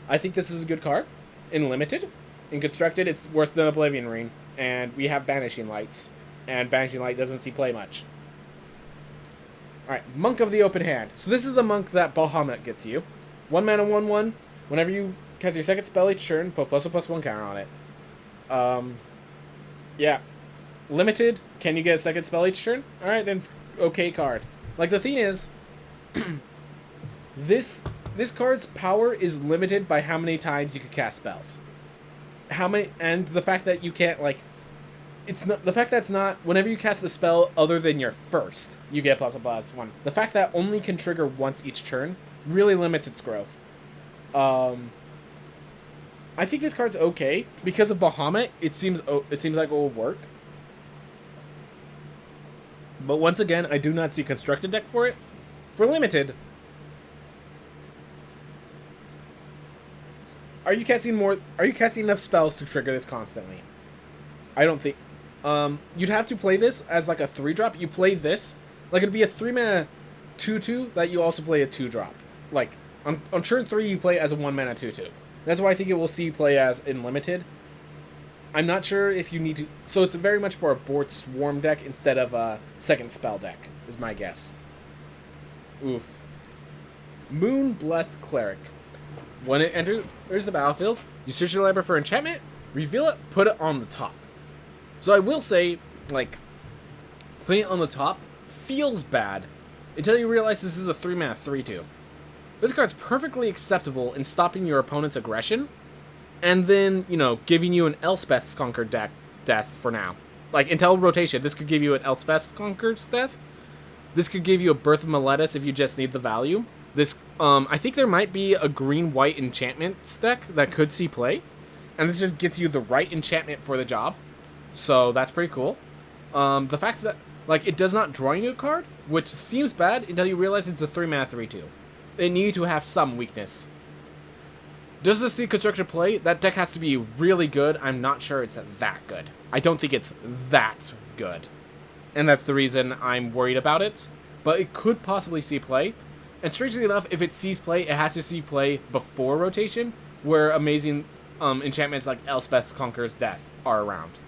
I think this is a good card. In Limited, in Constructed, it's worse than Oblivion Ring, and we have Banishing Lights, and Banishing Light doesn't see play much. Alright, Monk of the Open Hand. So this is the Monk that Bahamut gets you. 1 mana, 1/1. Whenever you cast your second spell each turn, put +1/+1 counter on it. Yeah. Limited, can you get a second spell each turn? Alright, then it's okay card. Like, the thing is, this card's power is limited by how many times you can cast spells. And the fact that you can't, like, it's not, the fact that it's not, whenever you cast the spell other than your first, you get +1/+1. The fact that only can trigger once each turn really limits its growth. I think this card's okay. Because of Bahamut, it seems like it will work. But once again, I do not see Constructed deck for it. For Limited, are you casting enough spells to trigger this constantly? I don't think. You'd have to play this as like a 3-drop. You play this, like it'd be a 3-mana 2/2 that you also play a 2-drop. Like on turn 3, you play it as a 1-mana 2/2. That's why I think it will see play as in Limited. I'm not sure if you need to... So it's very much for a board Swarm deck instead of a second spell deck, is my guess. Oof. Moon Blessed Cleric. When it enters the battlefield, you search your library for enchantment, reveal it, put it on the top. So I will say, like, putting it on the top feels bad until you realize this is a 3-mana 3/2. This card's perfectly acceptable in stopping your opponent's aggression, and then, you know, giving you an Elspeth's Conquer death for now. Like, until rotation, this could give you an Elspeth's Conquer's death. This could give you a Birth of Meletis if you just need the value. This, I think there might be a green-white enchantment deck that could see play, and this just gets you the right enchantment for the job. So that's pretty cool. The fact that, like, it does not draw you a card, which seems bad until you realize it's a 3-mana 3/2. It needs to have some weakness. Does this see Constructed play? That deck has to be really good. I'm not sure it's that good. I don't think it's that good. And that's the reason I'm worried about it. But it could possibly see play. And strangely enough, if it sees play, it has to see play before rotation, where amazing enchantments like Elspeth's Conqueror's Death are around.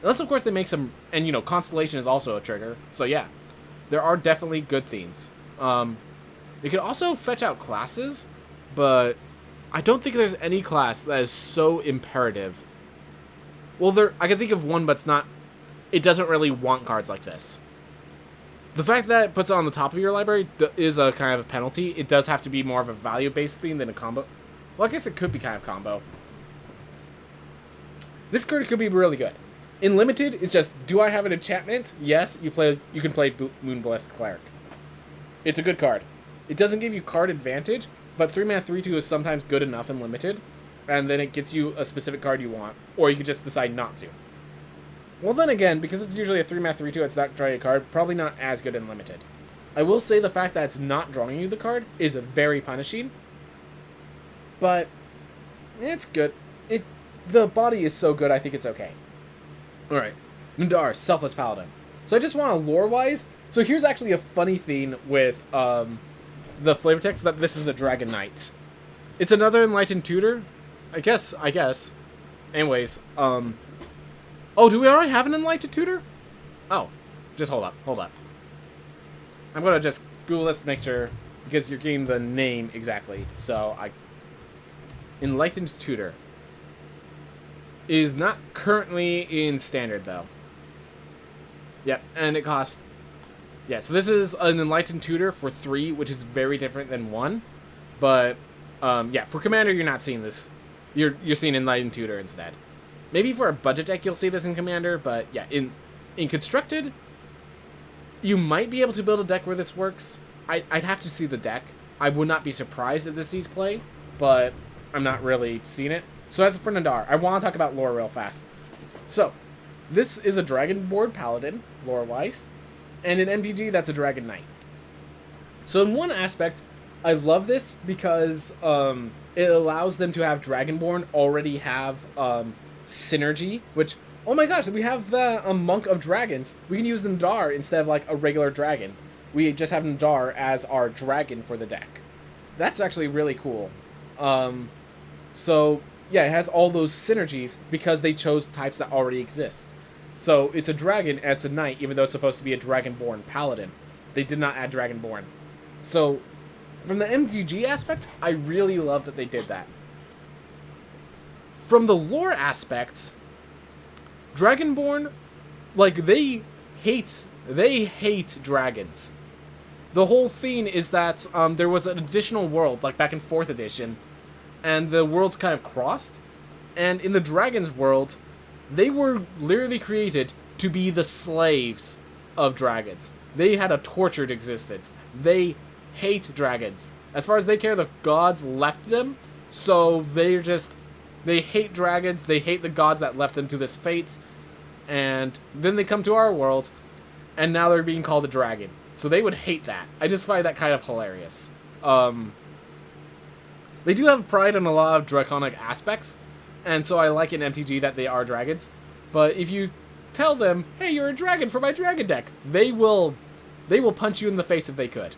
Unless, of course, they make some... And, you know, Constellation is also a trigger. So, yeah. There are definitely good things. You can also fetch out classes, but I don't think there's any class that is so imperative. Well, I can think of one, but it's not... It doesn't really want cards like this. The fact that it puts it on the top of your library is a kind of a penalty. It does have to be more of a value-based thing than a combo. Well, I guess it could be kind of combo. This card could be really good. In Limited, it's just, do I have an enchantment? Yes, you can play Moon Blessed Cleric. It's a good card. It doesn't give you card advantage, but 3-mana 3/2 is sometimes good enough in Limited, and then it gets you a specific card you want, or you could just decide not to. Well, then again, because it's usually a 3-mana 3/2, it's not drawing a card, probably not as good in Limited. I will say the fact that it's not drawing you the card is very punishing, but it's good. The body is so good, I think it's okay. Alright, Nundar, Selfless Paladin. So I just want to lore-wise, so here's actually a funny thing with the flavor text, that this is a Dragon Knight. It's another Enlightened Tutor, I guess. Anyways, oh, do we already have an Enlightened Tutor? Oh, just hold up. I'm gonna just Google this to make sure, because you're getting the name exactly. So, Enlightened Tutor is not currently in Standard, though. Yep, and it costs... Yeah, so this is an Enlightened Tutor for 3, which is very different than 1. But, yeah, for Commander, you're not seeing this. You're seeing Enlightened Tutor instead. Maybe for a budget deck, you'll see this in Commander, but yeah, in Constructed, you might be able to build a deck where this works. I'd have to see the deck. I would not be surprised if this sees play, but I'm not really seeing it. So as for Nundar, I want to talk about lore real fast. So, this is a Dragonborn Paladin, lore-wise, and in MTG, that's a Dragon Knight. So in one aspect, I love this because it allows them to have Dragonborn already have synergy, which, oh my gosh, we have a Monk of Dragons. We can use Nadar instead of like a regular dragon. We just have Nadar as our dragon for the deck. That's actually really cool. So, yeah, it has all those synergies because they chose types that already exist. So, it's a dragon and it's a knight, even though it's supposed to be a dragonborn paladin. They did not add dragonborn. So, from the MTG aspect, I really love that they did that. From the lore aspect, Dragonborn, like, they hate dragons. The whole thing is that there was an additional world, like back in 4th edition, and the worlds kind of crossed. And in the dragons world, they were literally created to be the slaves of dragons. They had a tortured existence. They hate dragons. As far as they care, the gods left them, so they hate dragons, they hate the gods that left them to this fate, and then they come to our world, and now they're being called a dragon. So they would hate that. I just find that kind of hilarious. They do have pride in a lot of draconic aspects, and so I like in MTG that they are dragons. But if you tell them, hey, you're a dragon for my dragon deck, they will punch you in the face if they could.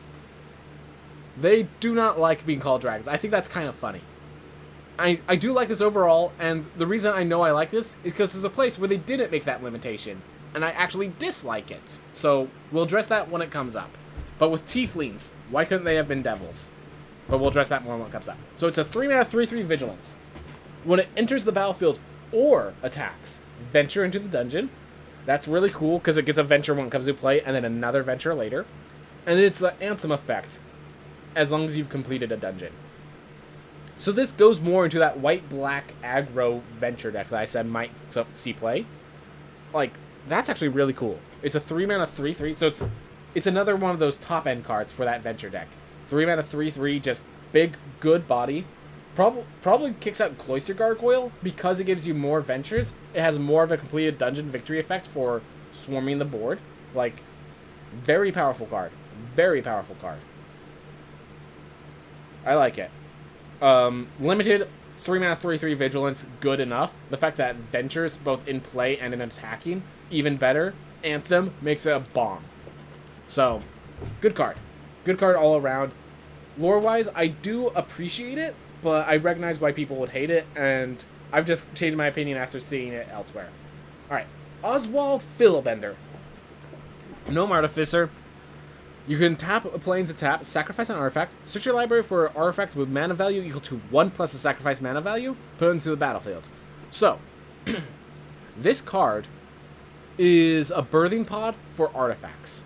They do not like being called dragons. I think that's kind of funny. I do like this overall, and the reason I know I like this is because there's a place where they didn't make that limitation, and I actually dislike it. So, we'll address that when it comes up. But with Tieflings, why couldn't they have been devils? But we'll address that more when it comes up. So it's a 3-mana 3/3 Vigilance. When it enters the battlefield or attacks, venture into the dungeon. That's really cool, because it gets a venture when it comes to play, and then another venture later. And it's the Anthem effect, as long as you've completed a dungeon. So this goes more into that white-black aggro venture deck that I said might see play. Like, that's actually really cool. It's a 3-mana 3/3, so it's another one of those top-end cards for that venture deck. 3-mana 3/3, just big, good body. Probably kicks out Cloister Gargoyle, because it gives you more ventures. It has more of a completed dungeon victory effect for swarming the board. Like, very powerful card. Very powerful card. I like it. Limited 3-mana 3/3 Vigilance, good enough. The fact that ventures both in play and in attacking, even better. Anthem makes it a bomb. So, good card. Good card all around. Lore-wise, I do appreciate it, but I recognize why people would hate it, and I've just changed my opinion after seeing it elsewhere. Alright, Oswald Fiddlebender. Gnome Artificer. You can tap a planes to tap, sacrifice an artifact, search your library for an artifact with mana value equal to 1 plus the sacrifice mana value, put it into the battlefield. So, this card is a birthing pod for artifacts.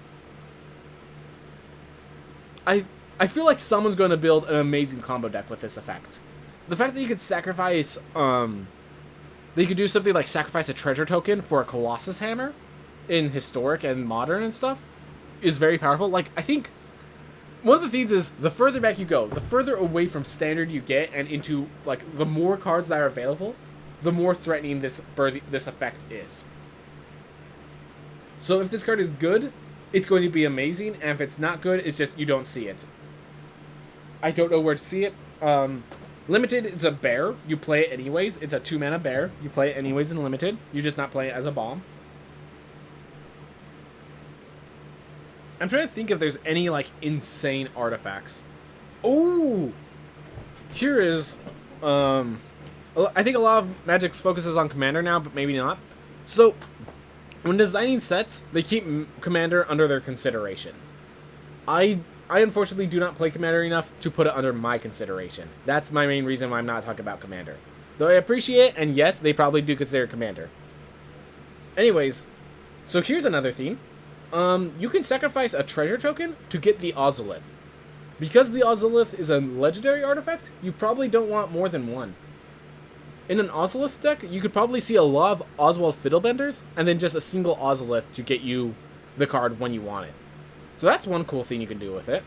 I feel like someone's going to build an amazing combo deck with this effect. The fact that you could sacrifice, that you could do something like sacrifice a treasure token for a Colossus Hammer in Historic and Modern and stuff, is very powerful. Like, I think one of the things is the further back you go, the further away from Standard you get, and into, like, the more cards that are available, the more threatening this effect is. So if this card is good, it's going to be amazing, and if it's not good, it's just you don't see it. I don't know where to see it. Limited, it's a bear. You play it anyways. It's a 2-mana bear. You play it anyways in Limited. You just not play it as a bomb. I'm trying to think if there's any, like, insane artifacts. Oh! Here is, I think a lot of Magic's focuses on Commander now, but maybe not. So, when designing sets, they keep Commander under their consideration. I unfortunately do not play Commander enough to put it under my consideration. That's my main reason why I'm not talking about Commander. Though I appreciate it, and yes, they probably do consider Commander. Anyways, so here's another theme. You can sacrifice a treasure token to get the Ozolith. Because the Ozolith is a legendary artifact, you probably don't want more than one. In an Ozolith deck, you could probably see a lot of Oswald Fiddlebenders, and then just a single Ozolith to get you the card when you want it. So that's one cool thing you can do with it.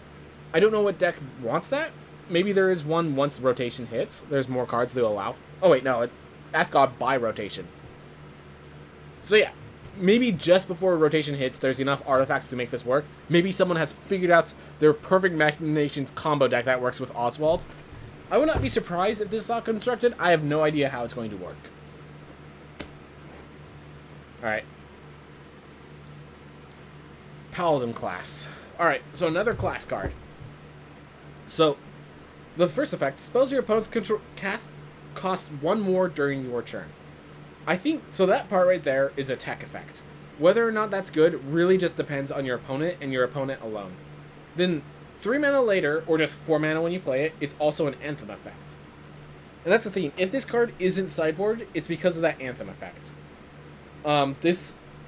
I don't know what deck wants that. Maybe there is one once rotation hits. There's more cards they'll allow. Oh wait, no, that's got by rotation. So yeah. Maybe just before rotation hits, there's enough artifacts to make this work. Maybe someone has figured out their perfect Machinations combo deck that works with Oswald. I would not be surprised if this is all constructed. I have no idea how it's going to work. Alright. Paladin class. Alright, so another class card. So, the first effect, spells your opponent's control cast cost 1 more during your turn. I think, so that part right there is a tech effect. Whether or not that's good really just depends on your opponent and your opponent alone. Then, 3 mana later, or just 4 mana when you play it, it's also an Anthem effect. And that's the thing, if this card isn't sideboard, it's because of that Anthem effect. And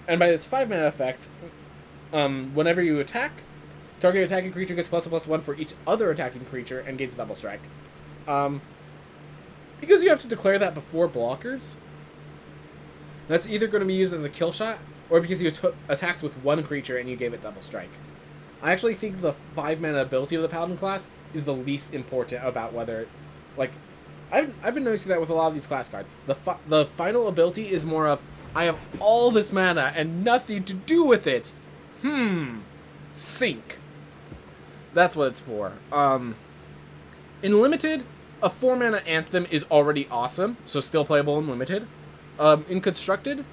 by its 5 mana effect, whenever you attack, target attacking creature gets +1/+1 for each other attacking creature and gains double strike. Because you have to declare that before blockers, that's either going to be used as a kill shot, or because you attacked with one creature and you gave it double strike. I actually think the 5 mana ability of the Paladin class is the least important about whether, like, I've been noticing that with a lot of these class cards. The final ability is more of, I have all this mana and nothing to do with it. Sink. That's what it's for. In Limited, a 4 mana Anthem is already awesome, so still playable in Limited. In Constructed,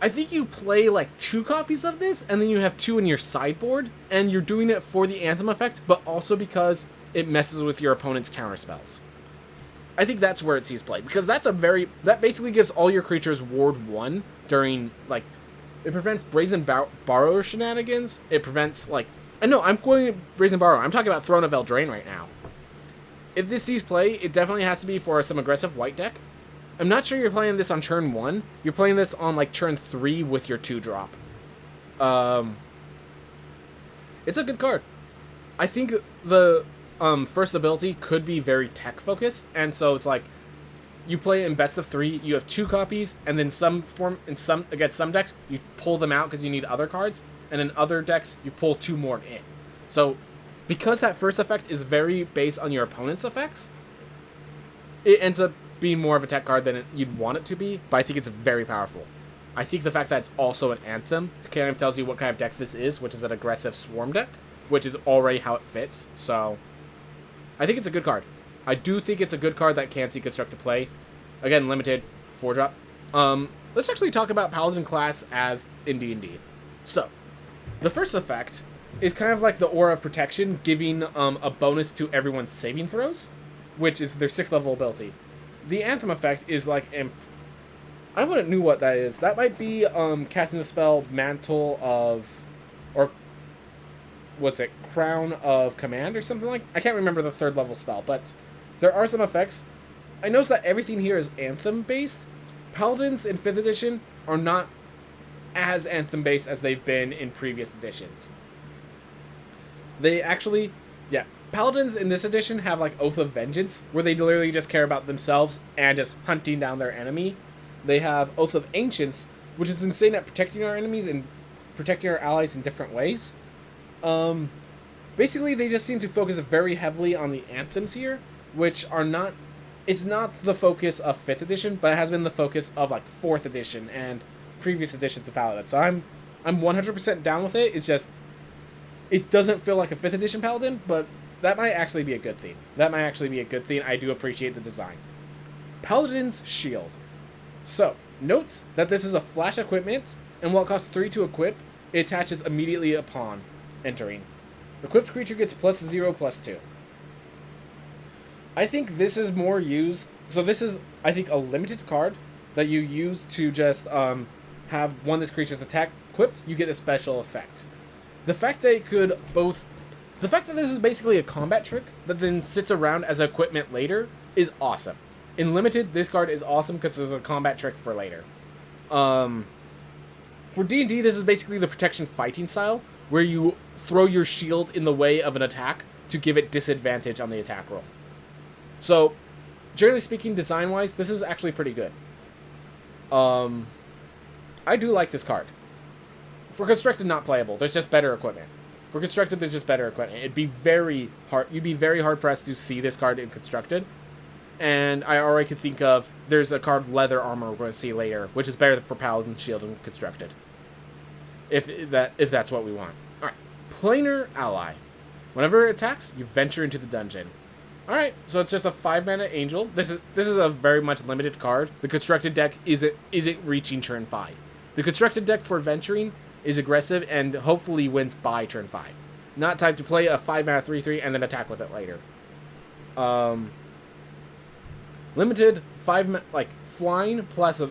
I think you play like 2 copies of this, and then you have 2 in your sideboard, and you're doing it for the Anthem effect, but also because it messes with your opponent's counterspells. I think that's where it sees play, because that basically gives all your creatures Ward 1 during, like, it prevents Brazen Borrower shenanigans, it prevents, like, and no, I'm going Brazen Borrower, I'm talking about Throne of Eldraine right now. If this sees play, it definitely has to be for some aggressive white deck. I'm not sure you're playing this on turn 1. You're playing this on, like, turn 3 with your 2-drop. It's a good card. I think the first ability could be very tech-focused, and so it's like, you play it in best of 3, you have 2 copies, and then against some decks, you pull them out because you need other cards, and in other decks, you pull 2 more in. So, because that first effect is very based on your opponent's effects, it ends up being more of a tech card than you'd want it to be, but I think it's very powerful. I think the fact that it's also an Anthem kind of tells you what kind of deck this is, which is an aggressive Swarm deck, which is already how it fits, so I think it's a good card. I do think it's a good card that can see Constructed play. Again, Limited, 4-drop. Let's actually talk about Paladin class as in D&D. So, the first effect is kind of like the Aura of Protection, giving a bonus to everyone's saving throws, which is their 6th level ability. The Anthem effect is like, I wouldn't know what that is. That might be casting the spell Mantle of, or what's it, Crown of Command or something like. I can't remember the 3rd level spell, but there are some effects. I noticed that everything here is Anthem based. Paladins in 5th edition are not as Anthem based as they've been in previous editions. They actually, yeah, Paladins in this edition have like Oath of Vengeance, where they literally just care about themselves and just hunting down their enemy. They have Oath of Ancients, which is insane at protecting our enemies and protecting our allies in different ways. Basically, they just seem to focus very heavily on the anthems here, which are not, it's not the focus of 5th edition, but it has been the focus of like 4th edition and previous editions of Paladin. So I'm 100% down with it. It's just, it doesn't feel like a 5th edition Paladin, but that might actually be a good thing. I do appreciate the design. Paladin's Shield. So, note that this is a flash equipment, and while it costs 3 to equip, it attaches immediately upon entering. Equipped creature gets +0/+2. I think this is more used, so this is, I think, a limited card that you use to just have one of this creature's attack equipped, you get a special effect. The fact that this is basically a combat trick that then sits around as equipment later is awesome. In Limited, this card is awesome because it's a combat trick for later. For D&D, this is basically the protection fighting style, where you throw your shield in the way of an attack to give it disadvantage on the attack roll. So, generally speaking, design-wise, this is actually pretty good. I do like this card. For Constructed, not playable. There's just better equipment. For Constructed, there's just better equipment. It'd be very hard. You'd be very hard-pressed to see this card in Constructed. And I already could think of, there's a card, Leather Armor, we're going to see later, which is better for Paladin, Shield, and Constructed. If that's what we want. Alright. Planar Ally. Whenever it attacks, you venture into the dungeon. Alright, so it's just a 5-mana Angel. This is a very much limited card. The Constructed deck isn't reaching turn 5. The constructed deck for Venturing is aggressive and hopefully wins by turn 5. Not time to play a 5-mana 3/3 and then attack with it later. Limited 5, like flying plus a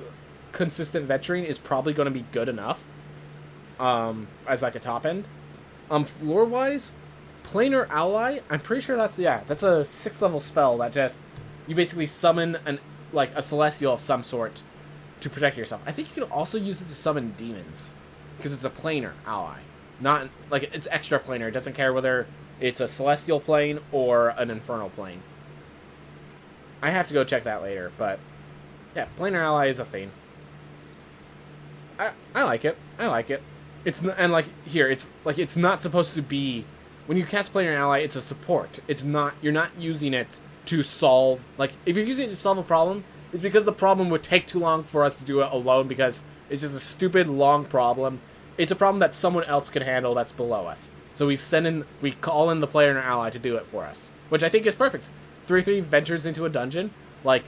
consistent Venturing is probably going to be good enough. As like a top end. Lore wise, Planar Ally. I'm pretty sure that's a 6th level spell that just you basically summon a celestial of some sort to protect yourself. I think you can also use it to summon demons because it's a planar ally. Not like it's extra planar. It doesn't care whether it's a celestial plane or an infernal plane. I have to go check that later, but yeah, planar ally is a thing. I like it. I like it. It's it's not supposed to be when you cast planar ally. It's a support. It's not. You're not using it to solve. Like if you're using it to solve a problem, it's because the problem would take too long for us to do it alone because it's just a stupid long problem. It's a problem that someone else could handle that's below us. So we call in the player and our ally to do it for us, which I think is perfect. 3/3 ventures into a dungeon, like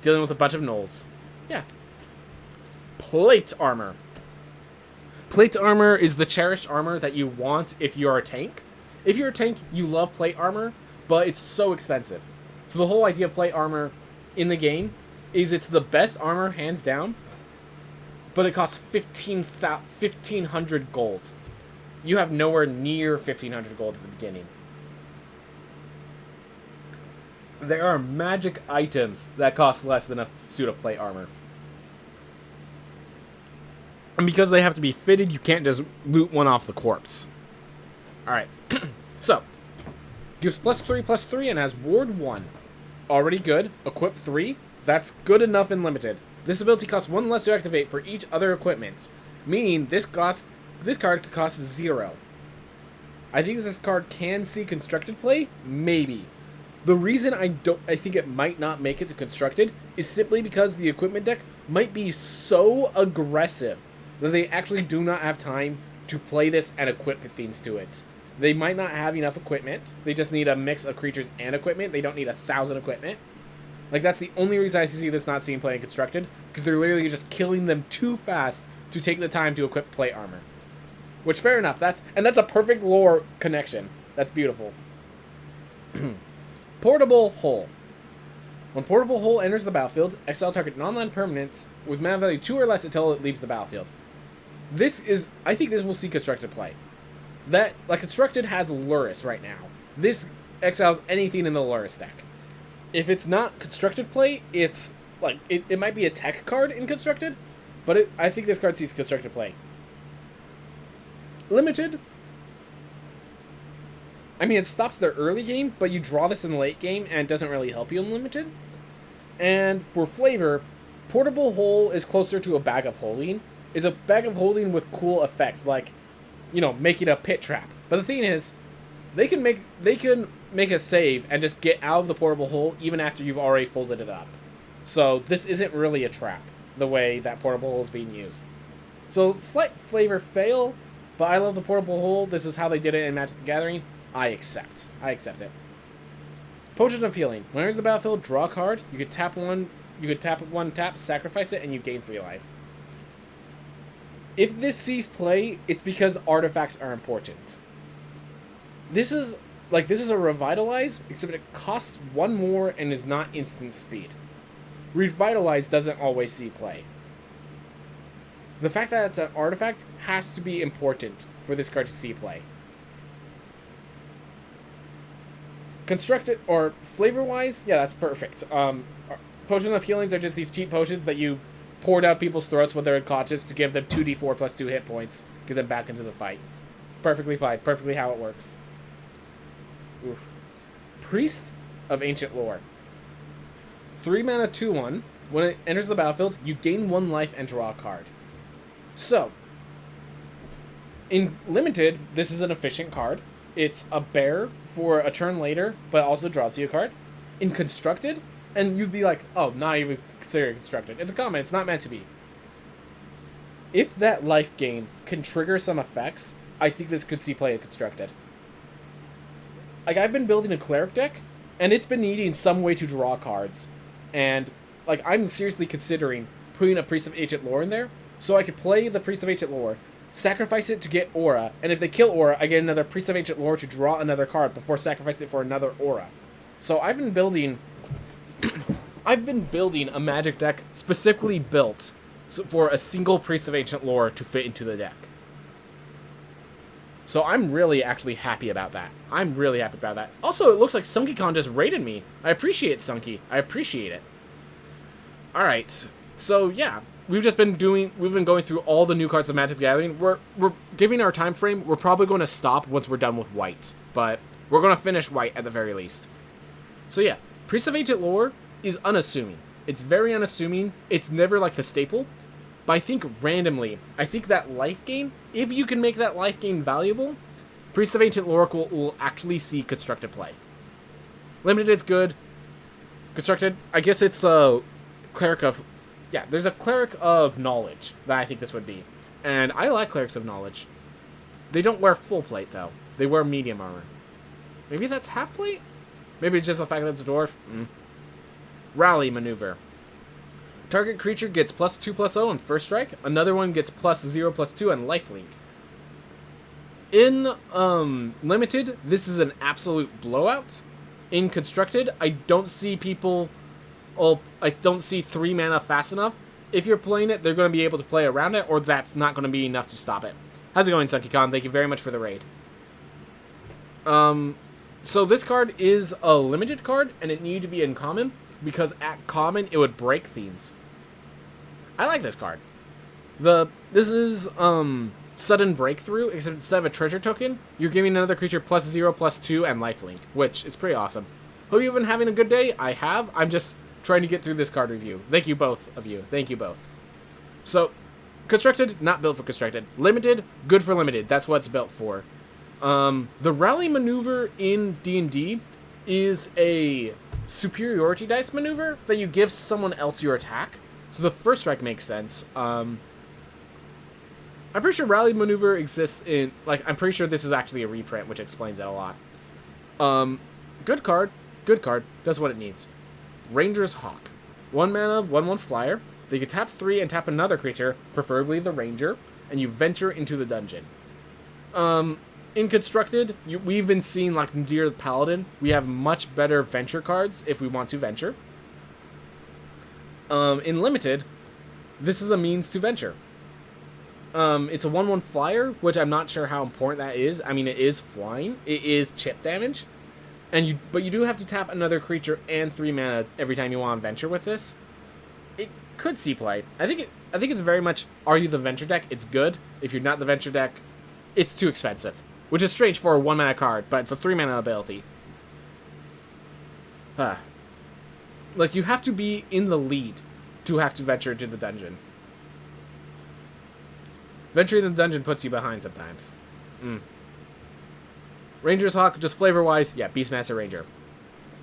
dealing with a bunch of gnolls. Yeah. Plate armor. Plate armor is the cherished armor that you want if you're a tank. If you're a tank, you love plate armor, but it's so expensive. So the whole idea of plate armor in the game is it's the best armor, hands down, but it costs 1,500 gold. You have nowhere near 1,500 gold at the beginning. There are magic items that cost less than a suit of plate armor. And because they have to be fitted, you can't just loot one off the corpse. Alright, so, gives +3/+3 and has Ward 1. Already good. Equip 3. That's good enough in Limited. This ability costs 1 less to activate for each other equipment, meaning this card could cost 0. I think this card can see Constructed play? Maybe. The reason I think it might not make it to Constructed is simply because the equipment deck might be so aggressive that they actually do not have time to play this and equip things to it. They might not have enough equipment. They just need a mix of creatures and equipment. They don't need 1,000 equipment. Like, that's the only reason I see this not seeing play in Constructed, because they're literally just killing them too fast to take the time to equip plate armor. Which, fair enough. That's a perfect lore connection. That's beautiful. Portable Hole. When Portable Hole enters the battlefield, exile target non-land permanents with mana value 2 or less until it leaves the battlefield. I think this will see Constructed play. Constructed has Luris right now. This exiles anything in the Luris deck. If it's not Constructed play, it's it might be a tech card in Constructed, but I think this card sees Constructed play. Limited. I mean, it stops their early game, but you draw this in the late game, and it doesn't really help you in Limited. And for flavor, Portable Hole is closer to a Bag of Holding. It's a Bag of Holding with cool effects, like, making a pit trap. But the thing is, they can make a save and just get out of the Portable Hole even after you've already folded it up. So this isn't really a trap, the way that Portable Hole is being used. So slight flavor fail, but I love the Portable Hole. This is how they did it in Magic the Gathering. I accept it. Potion of Healing. When it enters the battlefield, draw a card. You could tap one, sacrifice it, and you gain 3 life. If this sees play, it's because artifacts are important. This is a Revitalize, except it costs 1 more and is not instant speed. Revitalize doesn't always see play. The fact that it's an artifact has to be important for this card to see play. Constructed, or flavor-wise, yeah, that's perfect. Potions of Healings are just these cheap potions that you pour down people's throats when they're unconscious to give them 2d4 plus 2 hit points, get them back into the fight. Perfectly fine, perfectly how it works. Oof. Priest of Ancient Lore. 3 mana 2/1. When it enters the battlefield, you gain 1 life and draw a card. So, in Limited, this is an efficient card. It's a bear for a turn later, but also draws you a card. In Constructed, and you'd be like, oh, not even consider it Constructed. It's a common, it's not meant to be. If that life gain can trigger some effects, I think this could see play in Constructed. I've been building a Cleric deck, and it's been needing some way to draw cards. And, I'm seriously considering putting a Priest of Ancient Lore in there, So I could play the Priest of Ancient Lore, sacrifice it to get Aura, and if they kill Aura, I get another Priest of Ancient Lore to draw another card before sacrificing it for another Aura. So I've been building a Magic deck specifically built for a single Priest of Ancient Lore to fit into the deck. So I'm really actually happy about that. Also, it looks like SunkyCon just raided me. I appreciate Sunky. I appreciate it. Alright. So, yeah. We've been going through all the new cards of Magic the Gathering. We're giving our time frame. We're probably going to stop once we're done with White. But we're going to finish White at the very least. So, yeah. Priest of Ancient Lore is unassuming. It's very unassuming. It's never like the staple. But I think randomly, that life gain, if you can make that life gain valuable, Priest of Ancient Lore will actually see constructed play. Limited, it's good. Constructed, I guess it's a Cleric of... Yeah, there's a Cleric of Knowledge that I think this would be. And I like Clerics of Knowledge. They don't wear full plate, though. They wear medium armor. Maybe that's half plate? Maybe it's just the fact that it's a dwarf? Rally Maneuver. Target creature gets +2/+0 on first strike. Another one gets +0/+2 on lifelink. In Limited, this is an absolute blowout. In Constructed, I don't see 3 mana fast enough. If you're playing it, they're going to be able to play around it, or that's not going to be enough to stop it. How's it going, SunkyCon? Thank you very much for the raid. So this card is a limited card, and it needed to be uncommon, because at common, it would break Fiends. I like this card. This is Sudden Breakthrough, except instead of a treasure token, you're giving another creature +0/+2 and lifelink, which is pretty awesome. Hope you've been having a good day. I have. I'm just trying to get through this card review. Thank you both of you. Thank you both. So, Constructed, not built for Constructed. Limited, good for Limited. That's what it's built for. The Rally Maneuver in D&D is a superiority dice maneuver that you give someone else your attack. So the first strike makes sense. I'm pretty sure Rally Maneuver exists in... I'm pretty sure this is actually a reprint, which explains it a lot. Good card. Good card. Does what it needs. Ranger's Hawk. 1 mana, 1/1 flyer. They can tap 3 and tap another creature, preferably the Ranger, and you venture into the dungeon. In Constructed, we've been seeing, like Dimir the Paladin, we have much better venture cards if we want to venture. In Limited, this is a means to venture. It's a 1/1 flyer, which I'm not sure how important that is. I mean, it is flying. It is chip damage. But you do have to tap another creature and 3 mana every time you want to venture with this. It could see play. I think it's very much, are you the venture deck? It's good. If you're not the venture deck, it's too expensive. Which is strange for a 1 mana card, but it's a 3 mana ability. You have to be in the lead to have to venture into the dungeon. Venturing in the dungeon puts you behind sometimes. Ranger's Hawk, just flavor-wise, yeah, Beastmaster Ranger.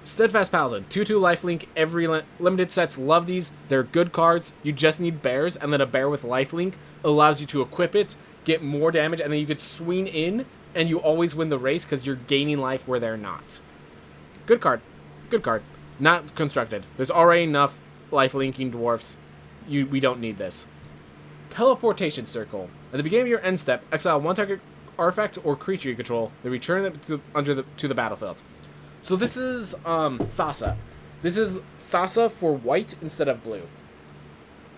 Steadfast Paladin, 2/2 lifelink. Every limited sets love these. They're good cards. You just need bears, and then a bear with lifelink allows you to equip it, get more damage, and then you could swing in, and you always win the race because you're gaining life where they're not. Good card. Good card. Not Constructed. There's already enough life-linking dwarfs. We don't need this. Teleportation Circle. At the beginning of your end step, exile 1 target artifact or creature you control, then return it to the battlefield. So this is Thassa. This is Thassa for white instead of blue.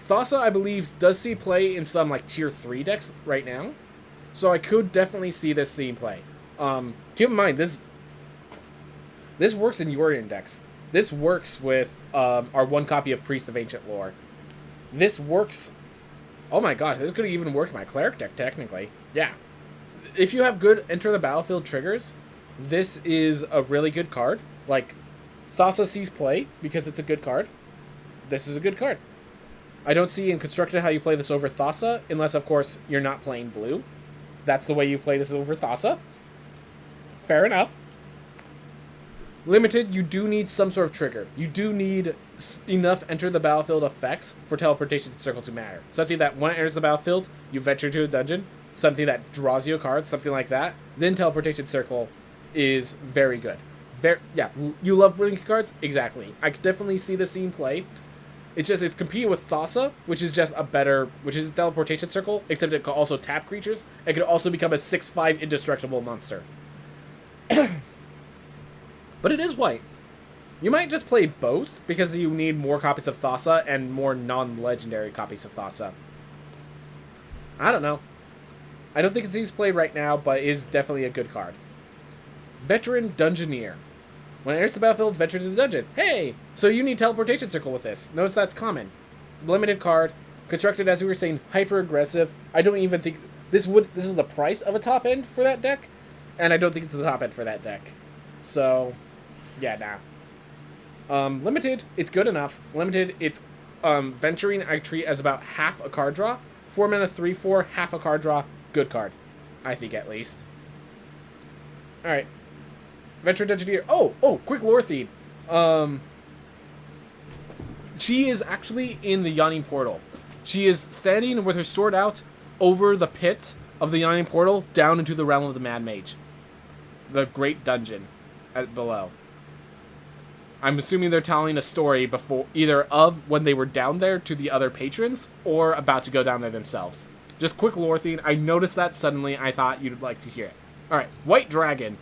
Thassa, I believe, does see play in some tier 3 decks right now. So I could definitely see this seeing play. Keep in mind, this works in your index. This works with our 1 copy of Priest of Ancient Lore. This works... Oh my gosh, this could even work in my Cleric deck, technically. Yeah. If you have good Enter the Battlefield triggers, this is a really good card. Thassa sees play because it's a good card. This is a good card. I don't see in Constructed how you play this over Thassa, unless, of course, you're not playing blue. That's the way you play this over Thassa. Fair enough. Limited, you do need some sort of trigger. You do need enough Enter the Battlefield effects for Teleportation Circle to matter. Something that when it enters the battlefield, you venture to a dungeon. Something that draws you a card, something like that. Then Teleportation Circle is very good. Yeah, you love blinking cards? Exactly. I could definitely see this scene play. It's competing with Thassa, which is just which is a teleportation circle, except it can also tap creatures. It could also become a 6/5 indestructible monster. But it is white. You might just play both, because you need more copies of Thassa and more non-legendary copies of Thassa. I don't know. I don't think it's used played right now, but is definitely a good card. Veteran Dungeoneer. When it enters the battlefield, venture to the dungeon. Hey! So you need teleportation circle with this. Notice that's common. Limited card. Constructed, as we were saying, hyper-aggressive. I don't even think... This is the price of a top end for that deck, and I don't think it's the top end for that deck. So, yeah, nah. Limited, it's good enough. Limited, it's venturing I treat as about half a card draw. 4 mana, 3/4, half a card draw. Good card. I think, at least. Alright. Venture Dungeoneer. Oh, quick lore feed. She is actually in the Yawning Portal. She is standing with her sword out over the pit of the Yawning Portal down into the realm of the Mad Mage. The Great Dungeon below. I'm assuming they're telling a story before, either of when they were down there to the other patrons, or about to go down there themselves. Just quick lore theme. I noticed that suddenly. I thought you'd like to hear it. Alright, White Dragon.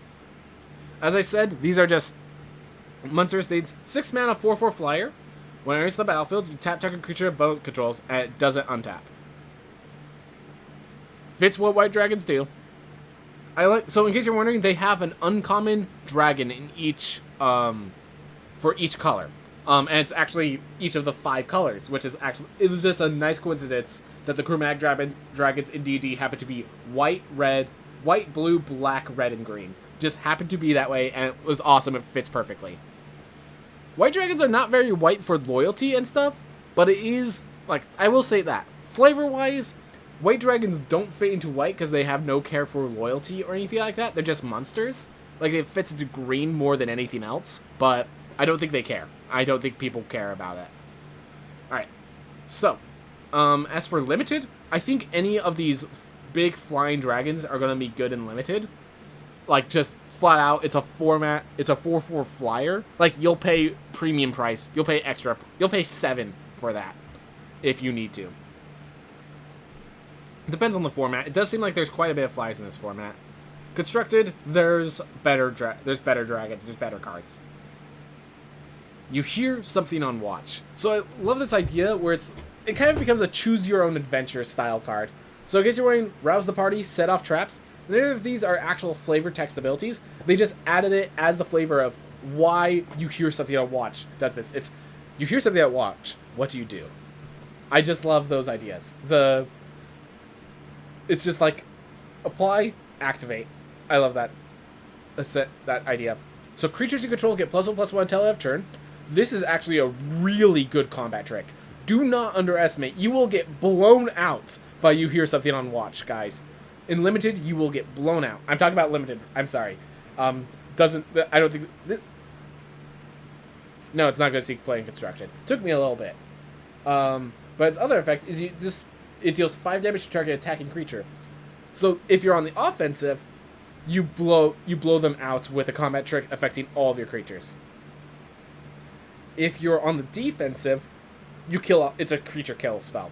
As I said, these are just monster states. 6 mana, 4/4 flyer. When it enters the battlefield, you tap target creature opponent controls, and it doesn't untap. Fits what White Dragons do. So in case you're wondering, they have an uncommon dragon in each, for each color. And it's actually each of the 5 colors, which is actually, it was just a nice coincidence that the chromatic dragons in D&D happen to be white, blue, black, red, and green. Just happened to be that way, and it was awesome. It fits perfectly. White dragons are not very white for loyalty and stuff, but it is, like, I will say that. Flavor-wise, white dragons don't fit into white because they have no care for loyalty or anything like that. They're just monsters. Like, it fits into green more than anything else, but I don't think they care. I don't think people care about it. Alright, so, as for limited, I think any of these big flying dragons are going to be good in limited. Like, just flat out, it's a 4/4 flyer. Like, you'll pay premium price. You'll pay extra. You'll pay 7 for that, if you need to. It depends on the format. It does seem like there's quite a bit of flyers in this format. Constructed, there's better dragons. There's better cards. You hear something on watch. So I love this idea where it kind of becomes a choose-your-own-adventure style card. So in case you're wondering, rouse the party, set off traps. None of these are actual flavor text abilities. They just added it as the flavor of why you hear something on watch does this. It's, you hear something on watch, what do you do? I just love those ideas. It's just like, apply, activate. I love that. That idea. So creatures you control get +1/+1 until end of turn. This is actually a really good combat trick. Do not underestimate. You will get blown out by you hear something on watch, guys. In limited, you will get blown out. I'm talking about limited. I'm sorry. I don't think... No, it's not going to seek play in constructed. Took me a little bit. But its other effect is it deals 5 damage to target attacking creature. So if you're on the offensive, you blow them out with a combat trick affecting all of your creatures. If you're on the defensive, you kill. It's a creature kill spell.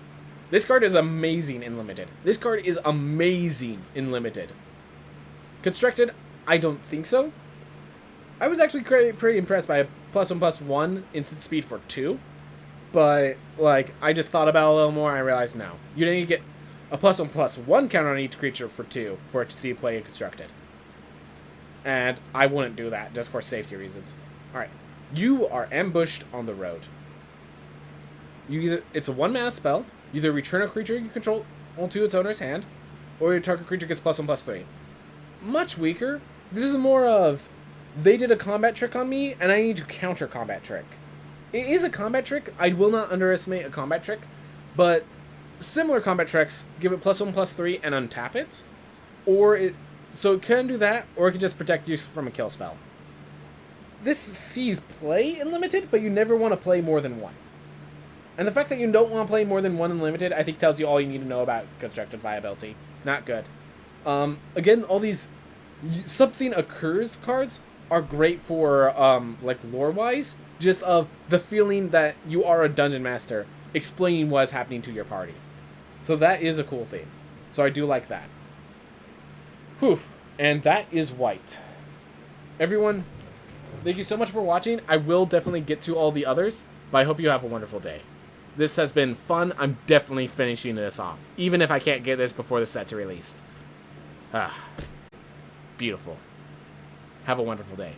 This card is amazing in limited. This card is amazing in limited. Constructed, I don't think so. I was actually pretty impressed by a +1/+1 instant speed for 2. But, like, I just thought about it a little more and I realized no. You need to get a +1/+1 counter on each creature for 2 for it to see play in constructed. And I wouldn't do that just for safety reasons. Alright. You are ambushed on the road. It's a 1 mana spell. You either return a creature you control to its owner's hand, or your target creature gets +1/+3. Much weaker. This is more of, they did a combat trick on me, and I need to counter combat trick. It is a combat trick. I will not underestimate a combat trick, but similar combat tricks give it +1/+3 and untap it, so it can do that, or it can just protect you from a kill spell. This sees play in limited, but you never want to play more than 1. And the fact that you don't want to play more than 1 in limited, I think tells you all you need to know about constructed viability. Not good. Again, all these something occurs cards are great for like lore wise, just of the feeling that you are a dungeon master explaining what is happening to your party. So that is a cool thing. So I do like that. Whew. And that is white. Everyone, thank you so much for watching. I will definitely get to all the others, but I hope you have a wonderful day. This has been fun. I'm definitely finishing this off, even if I can't get this before the sets are released. Beautiful. Have a wonderful day.